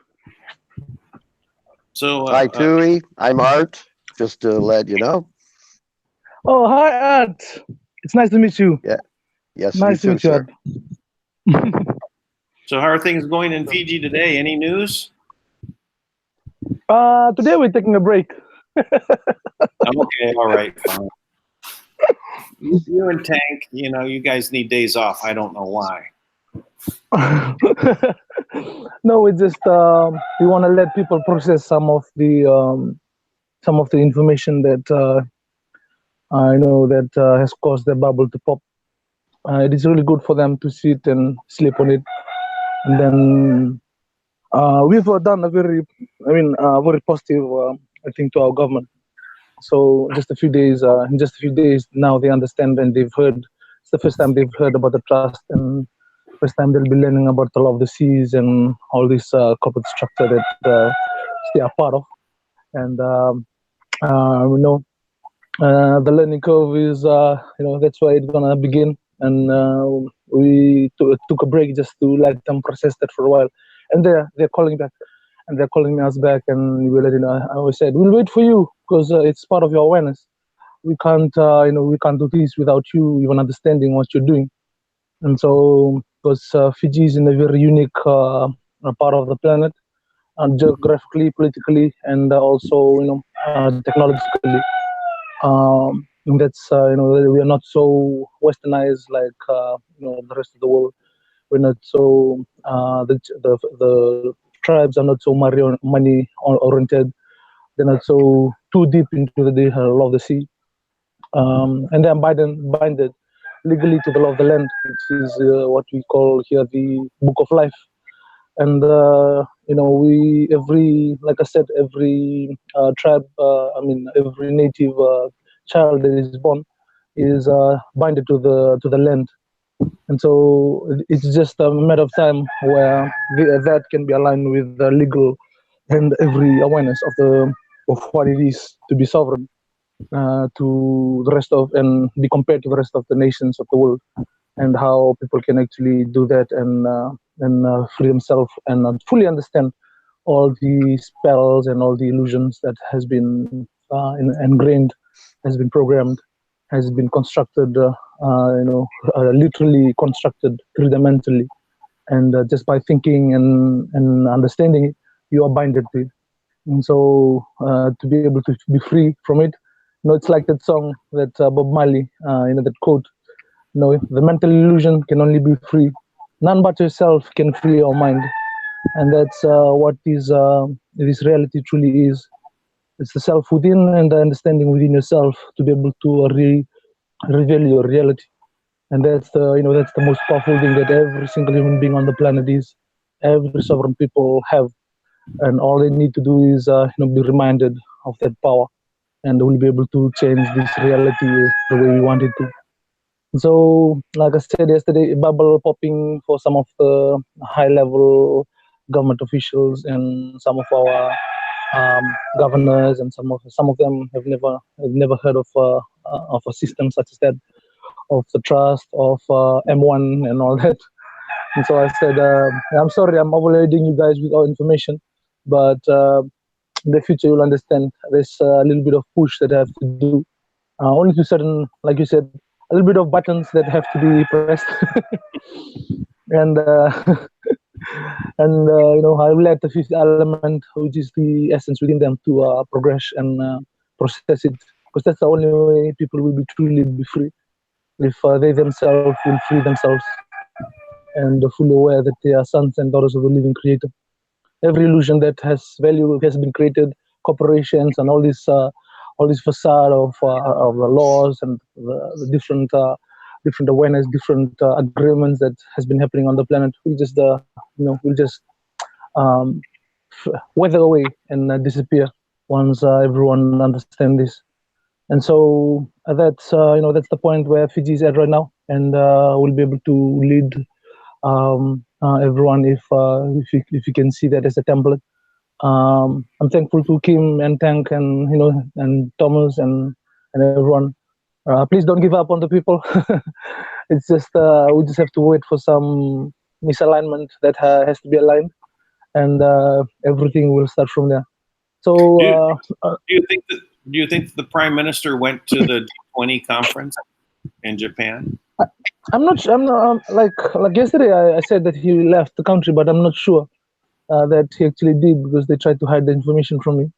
So, Hi, Tui. I'm Art, just to let you know. Oh, hi, Art. It's nice to meet you. Yeah. Yes, Nice to you too, meet you, sir. Art. So, how are things going in Fiji today? Any news? Today we're taking a break. I'm okay. All right. Fine. You and Tank, you guys need days off. I don't know why. No, we just we want to let people process some of the information that I know that has caused the bubble to pop. It is really good for them to sit and sleep on it, and then we've done a very positive, I think, to our government. So just a few days, in just a few days now, they understand and they've heard. It's the first time they've heard about the trust, and first time they'll be learning about the law of the seas and all this corporate structure that they are part of. And the learning curve is, that's where it's gonna begin. And we took a break just to let them process that for a while. And they're calling back, and they're calling us back, and we let you know. I always said we'll wait for you because it's part of your awareness. We can't, we can't do this without you even understanding what you're doing. And so, because Fiji is in a very unique part of the planet, geographically, politically, and also, technologically. And that's we are not so westernized like the rest of the world. We're not so the tribes are not so money oriented. They're not so too deep into the law of the sea, and they're binded legally to the law of the land, which is what we call here the book of life. And we like I said, every tribe, every native child that is born is binded to the land. And so it's just a matter of time where that can be aligned with the legal and every awareness of what it is to be sovereign, to the rest of, and be compared to the rest of the nations of the world, and how people can actually do that and free themselves and fully understand all the spells and all the illusions that has been ingrained, has been programmed, has been constructed, literally constructed three-dimensionally. And just by thinking and understanding it, you are binded to it. And so to be able to be free from it, it's like that song that Bob Marley, that quote, the mental illusion can only be free. None but yourself can free your mind. And that's what this reality truly is. It's the self within and the understanding within yourself to be able to reveal your reality. And that's that's the most powerful thing that every single human being on the planet is. Every sovereign people have, and all they need to do is be reminded of that power, and we'll be able to change this reality the way we want it to. So, like I said yesterday, bubble popping for some of the high-level government officials and some of our governors, and some of them have never heard of a system such as that, of the trust of M1 and all that. And so I said, I'm sorry, I'm overloading you guys with all information, but in the future you'll understand. There's a little bit of push that I have to do, only to certain, like you said, a little bit of buttons that have to be pressed. And I will let the fifth element, which is the essence within them, to progress and process it, because that's the only way people will be truly be free, if they themselves will free themselves and fully aware that they are sons and daughters of the living creator. Every illusion that has value has been created, corporations and all this facade of the laws and the different awareness, different agreements that has been happening on the planet. Will just um, weather away and disappear once everyone understands this. And so that's that's the point where Fiji is at right now, and we'll be able to lead everyone if you can see that as a template. I'm thankful to Kim and Tank and and Thomas and everyone. Please don't give up on the people. It's just we just have to wait for some misalignment that has to be aligned, and everything will start from there. So do you think the Prime Minister went to the G20 conference in Japan? I'm not. Like yesterday. I said that he left the country, but I'm not sure that he actually did because they tried to hide the information from me.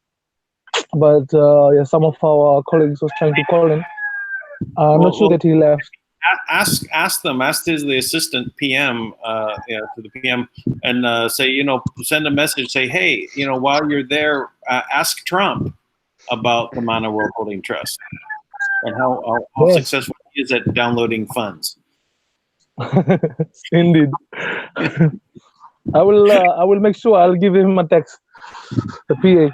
But yeah, some of our colleagues was trying to call him. I'm not sure that he left. Ask the assistant PM, to the PM, and say, send a message. Say, hey, while you're there, ask Trump about the Manna World Holding Trust and how successful he is at downloading funds. Indeed. I will make sure I'll give him a text, the PA,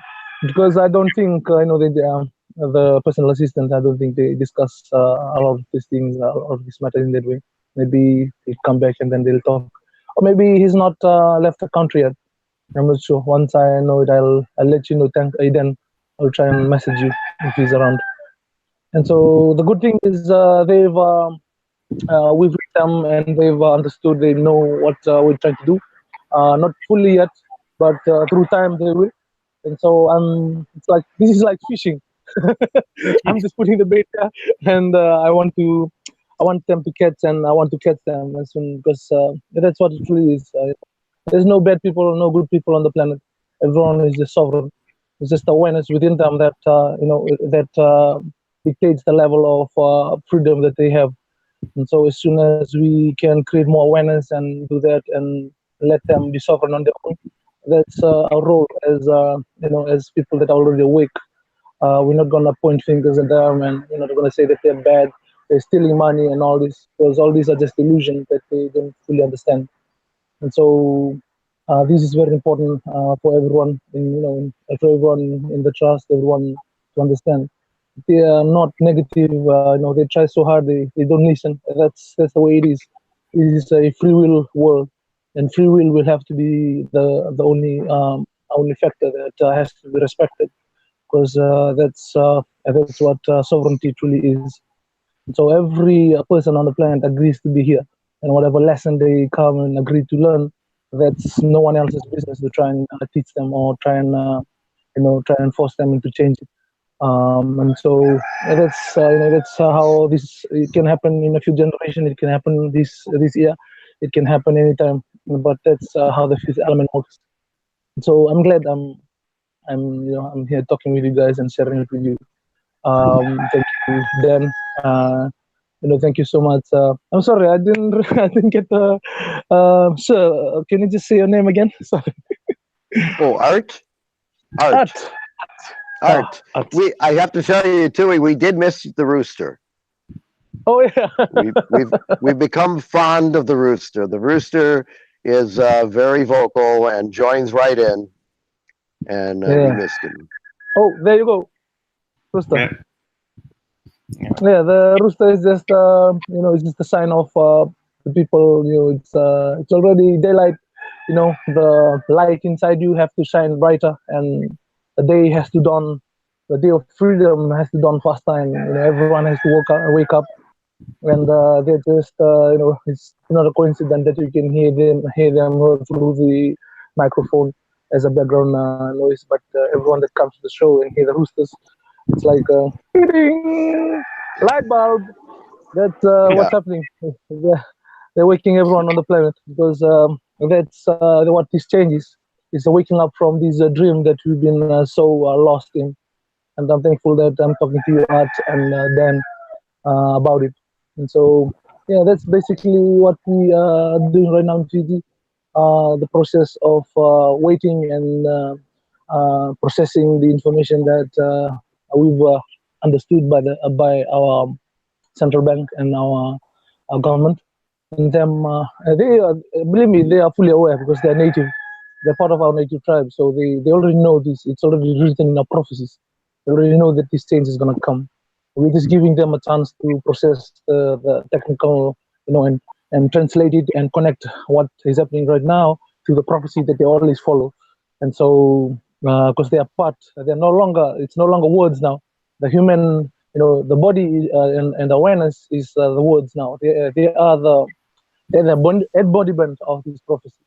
because I don't think the personal assistant. I don't think they discuss a lot of these things or this matter in that way. Maybe he'll come back and then they'll talk, or maybe he's not left the country yet. I'm not sure. Once I know it, I'll let you know. Thank Aiden. I'll try and message you if he's around. And so the good thing is we've read them and they've understood. They know what we're trying to do. Not fully yet, but through time they will. And so it's like this is like fishing. I'm just putting the bait there, and I want them to catch, and I want to catch them as soon because that's what it really is. There's no bad people or no good people on the planet. Everyone is just sovereign. It's just awareness within them that dictates the level of freedom that they have. And so as soon as we can create more awareness and do that and let them be sovereign on their own, that's our role as as people that are already awake. We're not gonna point fingers at them, and we're not gonna say that they're bad, they're stealing money and all this, because all these are just illusions that they don't fully understand. And so this is very important for everyone for everyone in the trust, everyone to understand. They are not negative. They try so hard. They don't listen. That's the way it is. It is a free will world, and free will have to be the only factor that has to be respected, because that's what sovereignty truly is. And so every person on the planet agrees to be here, and whatever lesson they come and agree to learn, that's no one else's business to try and teach them or try and force them into change it. And so that's how this it can happen in a few generations. It can happen this year. It can happen anytime. But that's how the fifth element works. So I'm glad I'm here talking with you guys and sharing it with you. Thank you, Dan. Thank you so much. I'm sorry, I didn't get the. Sir, can you just say your name again? Sorry. Oh, Art. I have to tell you, Tui, we did miss the rooster. Oh yeah. we've become fond of the rooster. The rooster is very vocal and joins right in, and we missed him. Oh, there you go, rooster. Yeah, the rooster is just it's just a sign of the people. It's already daylight. The light inside you have to shine brighter, and the day has to dawn. The day of freedom has to dawn faster, and everyone has to wake up, and they're just it's not a coincidence that you can hear them through the microphone as a background noise. But everyone that comes to the show and hear the roosters, it's like ding, light bulb. That's what's happening. They're waking everyone on the planet, because that's what this changes. It's a waking up from this dream that we've been so lost in. And I'm thankful that I'm talking to you, Art and Dan, about it. And so, yeah, that's basically what we are doing right now in Fiji. The process of waiting and processing the information that we've understood by our central bank and our government. And them, believe me, they are fully aware because they're native. They're part of our native tribe, so they already know this. It's already written in our prophecies. They already know that this change is going to come. We're just giving them a chance to process the technical, and translate it and connect what is happening right now to the prophecy that they always follow. And so, because they are they're no longer, it's no longer words now. The human, the body and awareness is the words now. They are the embodiment of this prophecy.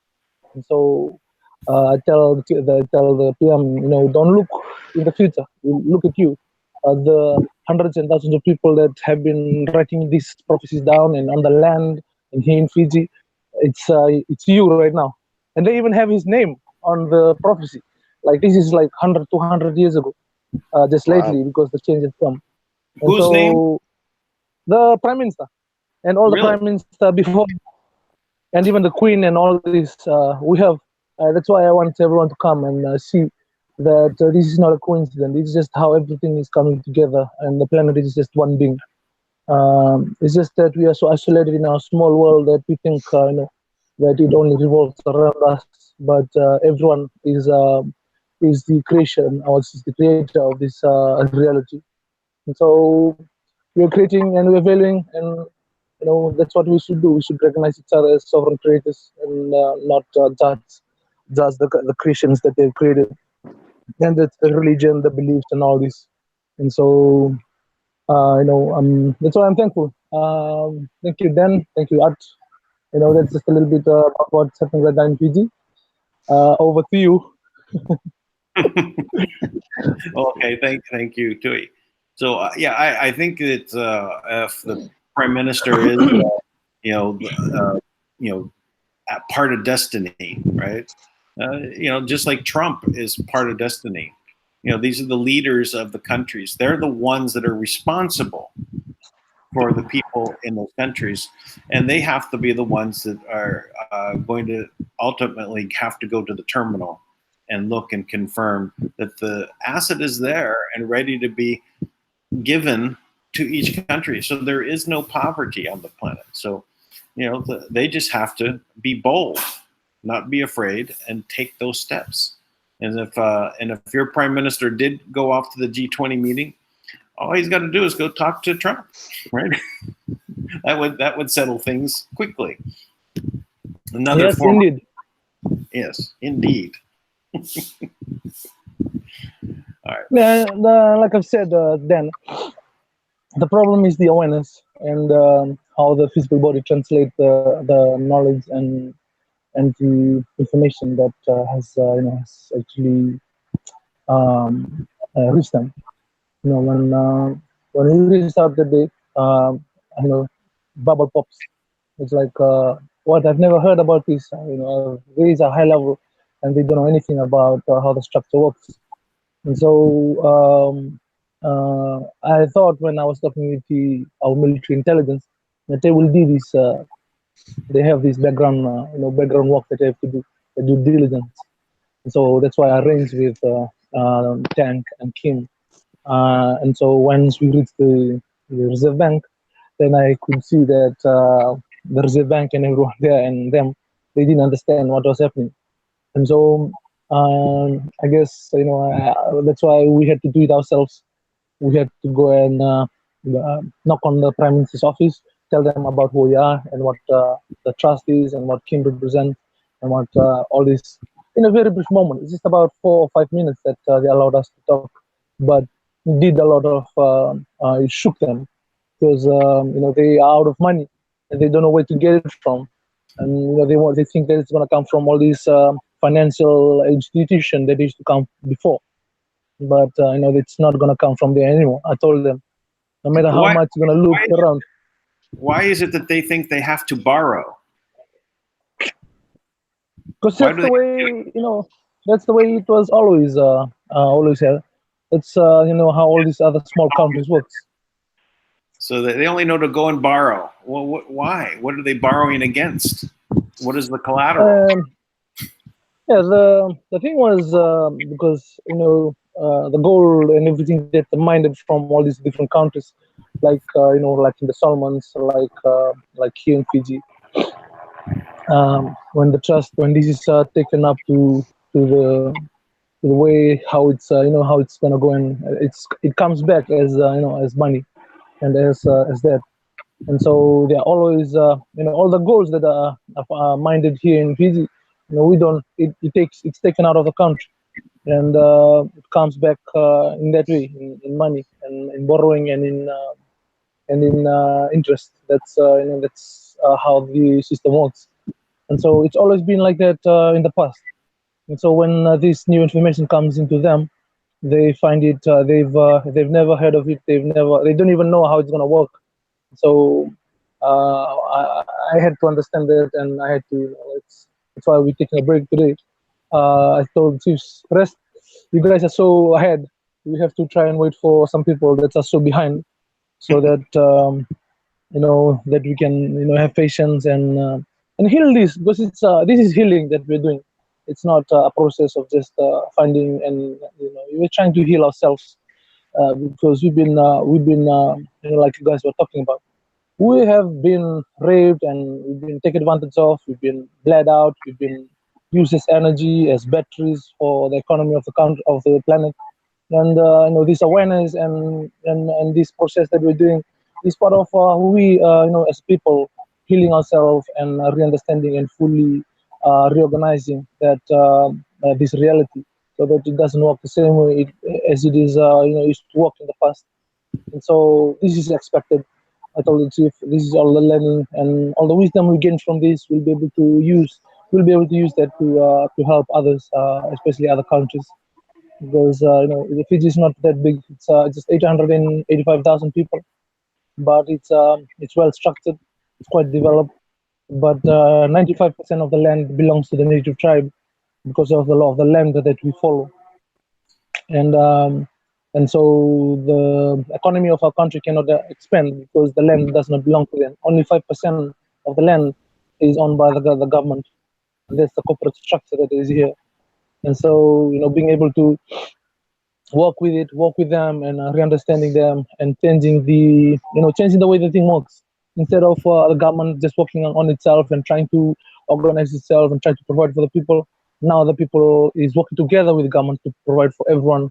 And so, I tell the PM, don't look in the future. Look at you. The hundreds and thousands of people that have been writing these prophecies down and on the land and here in Fiji, it's you right now. And they even have his name on the prophecy. Like this is like 100, 200 years ago, just lately, because the change has come. And Whose name? The Prime Minister and all the Prime Minister before, and even the Queen and all this. We have. That's why I want everyone to come and see that this is not a coincidence. It's just how everything is coming together, and the planet is just one being. It's just that we are so isolated in our small world that we think, that it only revolves around us. But everyone is the creation, or is the creator of this reality. And so we're creating and we're valuing, and that's what we should do. We should recognize each other as sovereign creators and not judge the creations that they've created. And that's the religion, the beliefs, and all this. And so, that's why I'm thankful. Thank you, Dan. Thank you, Art. That's just a little bit about what's happening right now in Fiji. Over to you. Okay, thank you, Tui. So I think that if the Prime Minister is, part of destiny, right? Just like Trump is part of destiny. These are the leaders of the countries. They're the ones that are responsible for the people in those countries, and they have to be the ones that are going to ultimately have to go to the terminal and look and confirm that the asset is there and ready to be given to each country. So there is no poverty on the planet. So, they just have to be bold, not be afraid, and take those steps. And if your Prime Minister did go off to the G20 meeting, all he's got to do is go talk to Trump, right? that would settle things quickly. Indeed. Yes, indeed. All right. Yeah, like I've said, Dan, the problem is the awareness and how the physical body translates the knowledge and the information that has actually reached them. When we restart the day, bubble pops. It's like, what? I've never heard about this. These are high level, and they don't know anything about how the structure works. And so I thought when I was talking with our military intelligence that they will do this. They have this background work that they have to do, the due diligence. And so that's why I arranged with Tank and Kim. And so once we reached the Reserve Bank, then I could see that the Reserve Bank and everyone there and them, they didn't understand what was happening. And so I guess, that's why we had to do it ourselves. We had to go and knock on the Prime Minister's office, tell them about who we are and what the trust is and what Kim represents and what all this, in a very brief moment. It's just about 4 or 5 minutes that they allowed us to talk, but it did a lot of, it shook them because, they are out of money and they don't know where to get it from. And, they think that it's going to come from all these financial institutions that used to come before. But, it's not going to come from there anymore. I told them, no matter how much you're going to look around. Why is it that they think they have to borrow? Because that's the way, that's the way it was always held. It's, how all these other small countries works. So they only know to go and borrow. Well, why? What are they borrowing against? What is the collateral? The thing was because, the gold and everything that mined from all these different countries, like like in the Solomons, like here in Fiji. When this is taken up to the way how it's how it's gonna go, and it comes back as as money. and as that. And so there are always, all the goals that are minded here in Fiji. We don't. It's taken out of the country, and it comes back in that way, in money and in borrowing and in interest. That's how the system works. And so it's always been like that in the past. And so when this new information comes into them, they find it. They've never heard of it. They don't even know how it's gonna work. So I had to understand that, and I had to. That's why we're taking a break today. I told Chiefs, rest. You guys are so ahead. We have to try and wait for some people that are so behind, so that that we can have patience and heal this, because this is healing that we're doing. It's not a process of just finding, and we're trying to heal ourselves because we've been like you guys were talking about. We have been raped and we've been taken advantage of. We've been bled out. We've been used as energy, as batteries for the economy of the country, of the planet. And this awareness and this process that we're doing is part of who we as people, healing ourselves and re-understanding and fully reorganizing that this reality, so that it doesn't work the same way as it is used to work in the past. And so this is expected. I told the chief, this is all the learning and all the wisdom we gain from this. We'll be able to use. We'll be able to use that to help others, especially other countries, because the Fiji is not that big. It's just 885,000 people, but it's well structured. It's quite developed. But 95% of the land belongs to the native tribe because of the law of the land that we follow. And so the economy of our country cannot expand because the land does not belong to them. Only 5% of the land is owned by the government. And that's the corporate structure that is here. And so, being able to work with them, and re-understanding them, and changing the way the thing works, instead of the government just working on itself and trying to organize itself and try to provide for the people. Now the people is working together with the government to provide for everyone,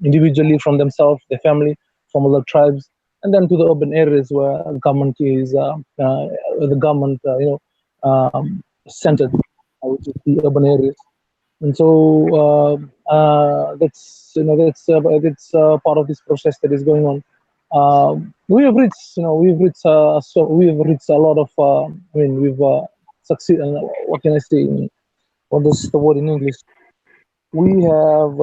individually, from themselves, their family, from other tribes, and then to the urban areas where the government is centered, which is the urban areas. And so that's part of this process that is going on. We have reached a lot of. We've succeeded. What can I say? What is the word in English? We have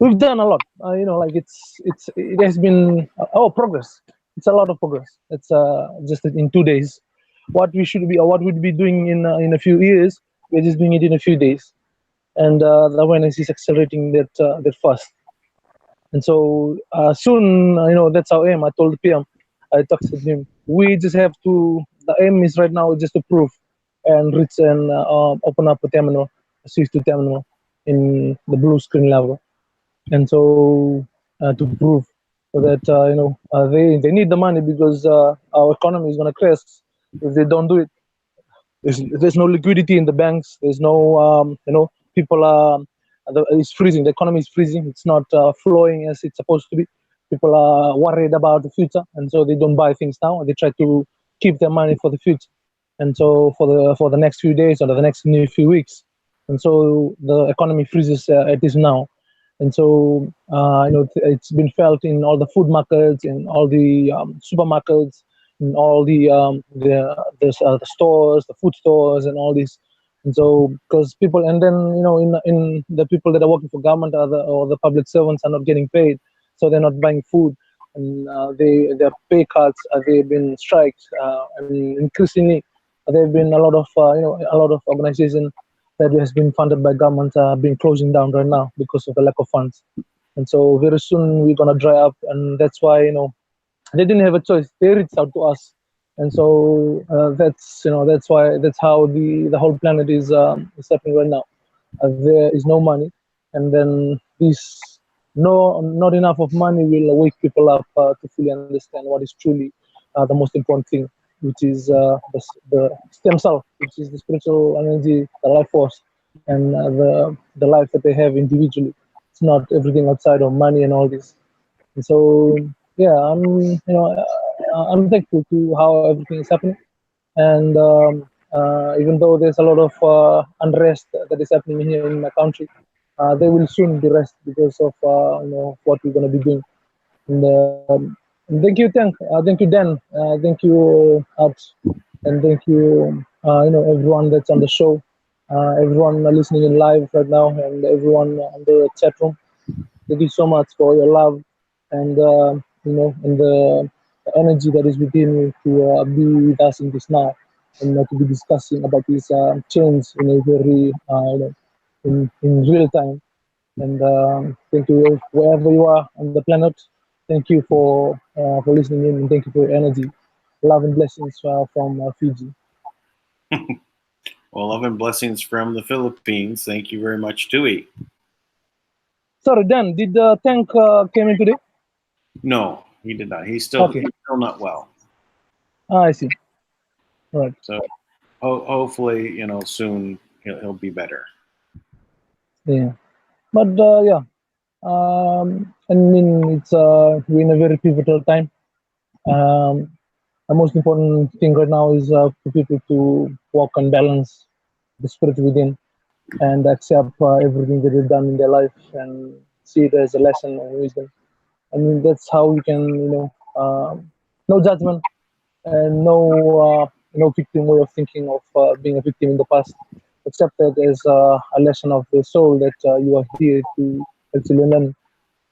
we've done a lot. It has been progress. It's a lot of progress. It's just in 2 days. What we'd be doing in a few years, we're just doing it in a few days, and the awareness is accelerating that fast. And so soon, that's our aim. I told the PM, I texted him. We just have to. The aim is right now just to prove and reach and open up a terminal, a Swift terminal in the blue screen level. And so to prove that they need the money, because our economy is going to crash if they don't do it. There's no liquidity in the banks. There's no people are it's freezing. The economy is freezing. It's not flowing as it's supposed to be. People are worried about the future, and so they don't buy things now. They try to keep their money for the future, and so for the next few days or the next few weeks. And so the economy freezes at this now. And so it's been felt in all the food markets, in all the supermarkets, in all the stores, the food stores, and all these. And so because people, and then in the people that are working for government or the public servants are not getting paid, so they're not buying food, and their pay cuts, they've been strikes, and increasingly there have been a lot of organizations that has been funded by government being closing down right now because of the lack of funds. And so very soon we're gonna dry up, and that's why they didn't have a choice. They reached out to us, and so that's how the whole planet is happening right now. There is no money, and then not enough of money will wake people up to fully understand what is truly the most important thing, which is the stem cell, which is the spiritual energy, the life force and the life that they have individually. It's not everything outside of money and all this. And so yeah, I'm thankful to how everything is happening. And even though there's a lot of unrest that is happening here in my country, there will soon be rest because of what we're gonna be doing. And, and thank you, Dan. Thank you, Art, and thank you, everyone that's on the show, everyone listening in live right now, and everyone on the chat room. Thank you so much for your love and and the energy that is within you to be with us in this now, and to be discussing about this change in a very in real time. And thank you wherever you are on the planet. Thank you for listening in, and thank you for your energy. Love and blessings from Fiji. Well, love and blessings from the Philippines. Thank you very much, Tui. Sorry, Dan, did Tank came in today? No, he did not. He's Okay. still not well. I see. All right. So hopefully, soon he'll be better. Yeah. But yeah, I mean, it's we're in a very pivotal time. The most important thing right now is for people to walk and balance the spirit within and accept everything that they've done in their life and see it as a lesson and wisdom. I mean, that's how you can, no judgment and no victim way of thinking of being a victim in the past. Accept that as a lesson of the soul that you are here to actually learn,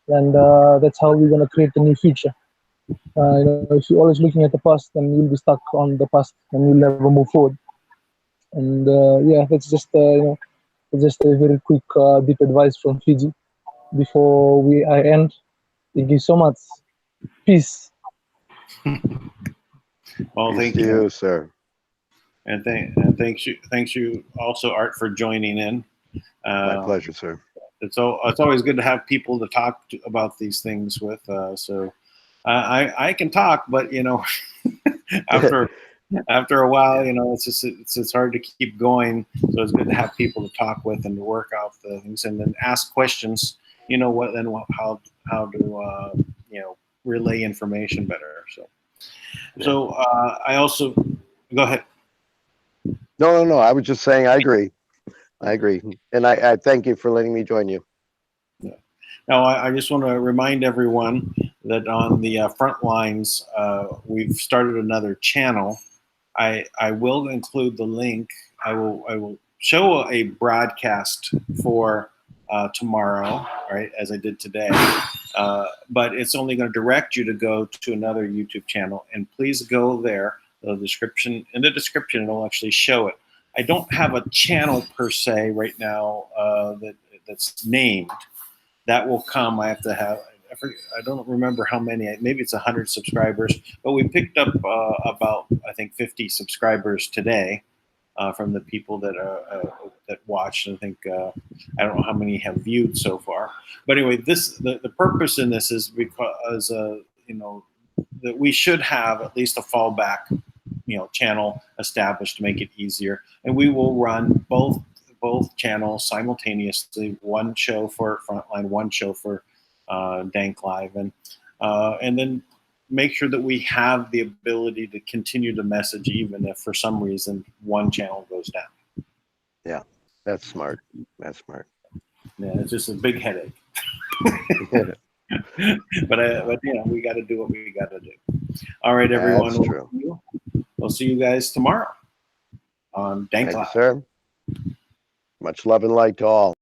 and that's how we're gonna create a new future. If you're always looking at the past, then you'll be stuck on the past, and you'll never move forward. And yeah, that's just a very quick, deep advice from Fiji before I end. Thank you so much. Peace. Well, Peace thank to you, sir. And thanks you also, Art, for joining in. My pleasure, sir. It's always good to have people to talk about these things with. So I can talk, but after a while, it's hard to keep going. So it's good to have people to talk with and to work out the things and then ask questions. How to relay information better. So I also go ahead. No. I was just saying I agree. And I thank you for letting me join you. Yeah. Now, I just want to remind everyone that on the front lines, we've started another channel. I will include the link. I will show a broadcast for tomorrow, right, as I did today. But it's only going to direct you to go to another YouTube channel. And please go there. In the description, it'll actually show it. I don't have a channel per se right now that's named. That will come. I have to have. I don't remember how many. Maybe it's 100 subscribers. But we picked up about, I think, 50 subscribers today from the people that watched. I think I don't know how many have viewed so far. But anyway, the purpose in this is because that we should have at least a fallback channel established to make it easier, and we will run both channels simultaneously. One show for Frontline, one show for Dank Live, and then make sure that we have the ability to continue to message even if for some reason one channel goes down. Yeah, that's smart. Yeah, it's just a big headache. But we got to do what we got to do. All right, everyone. That's true. We'll see you guys tomorrow on Dank Live. Thank you, sir. Much love and light to all.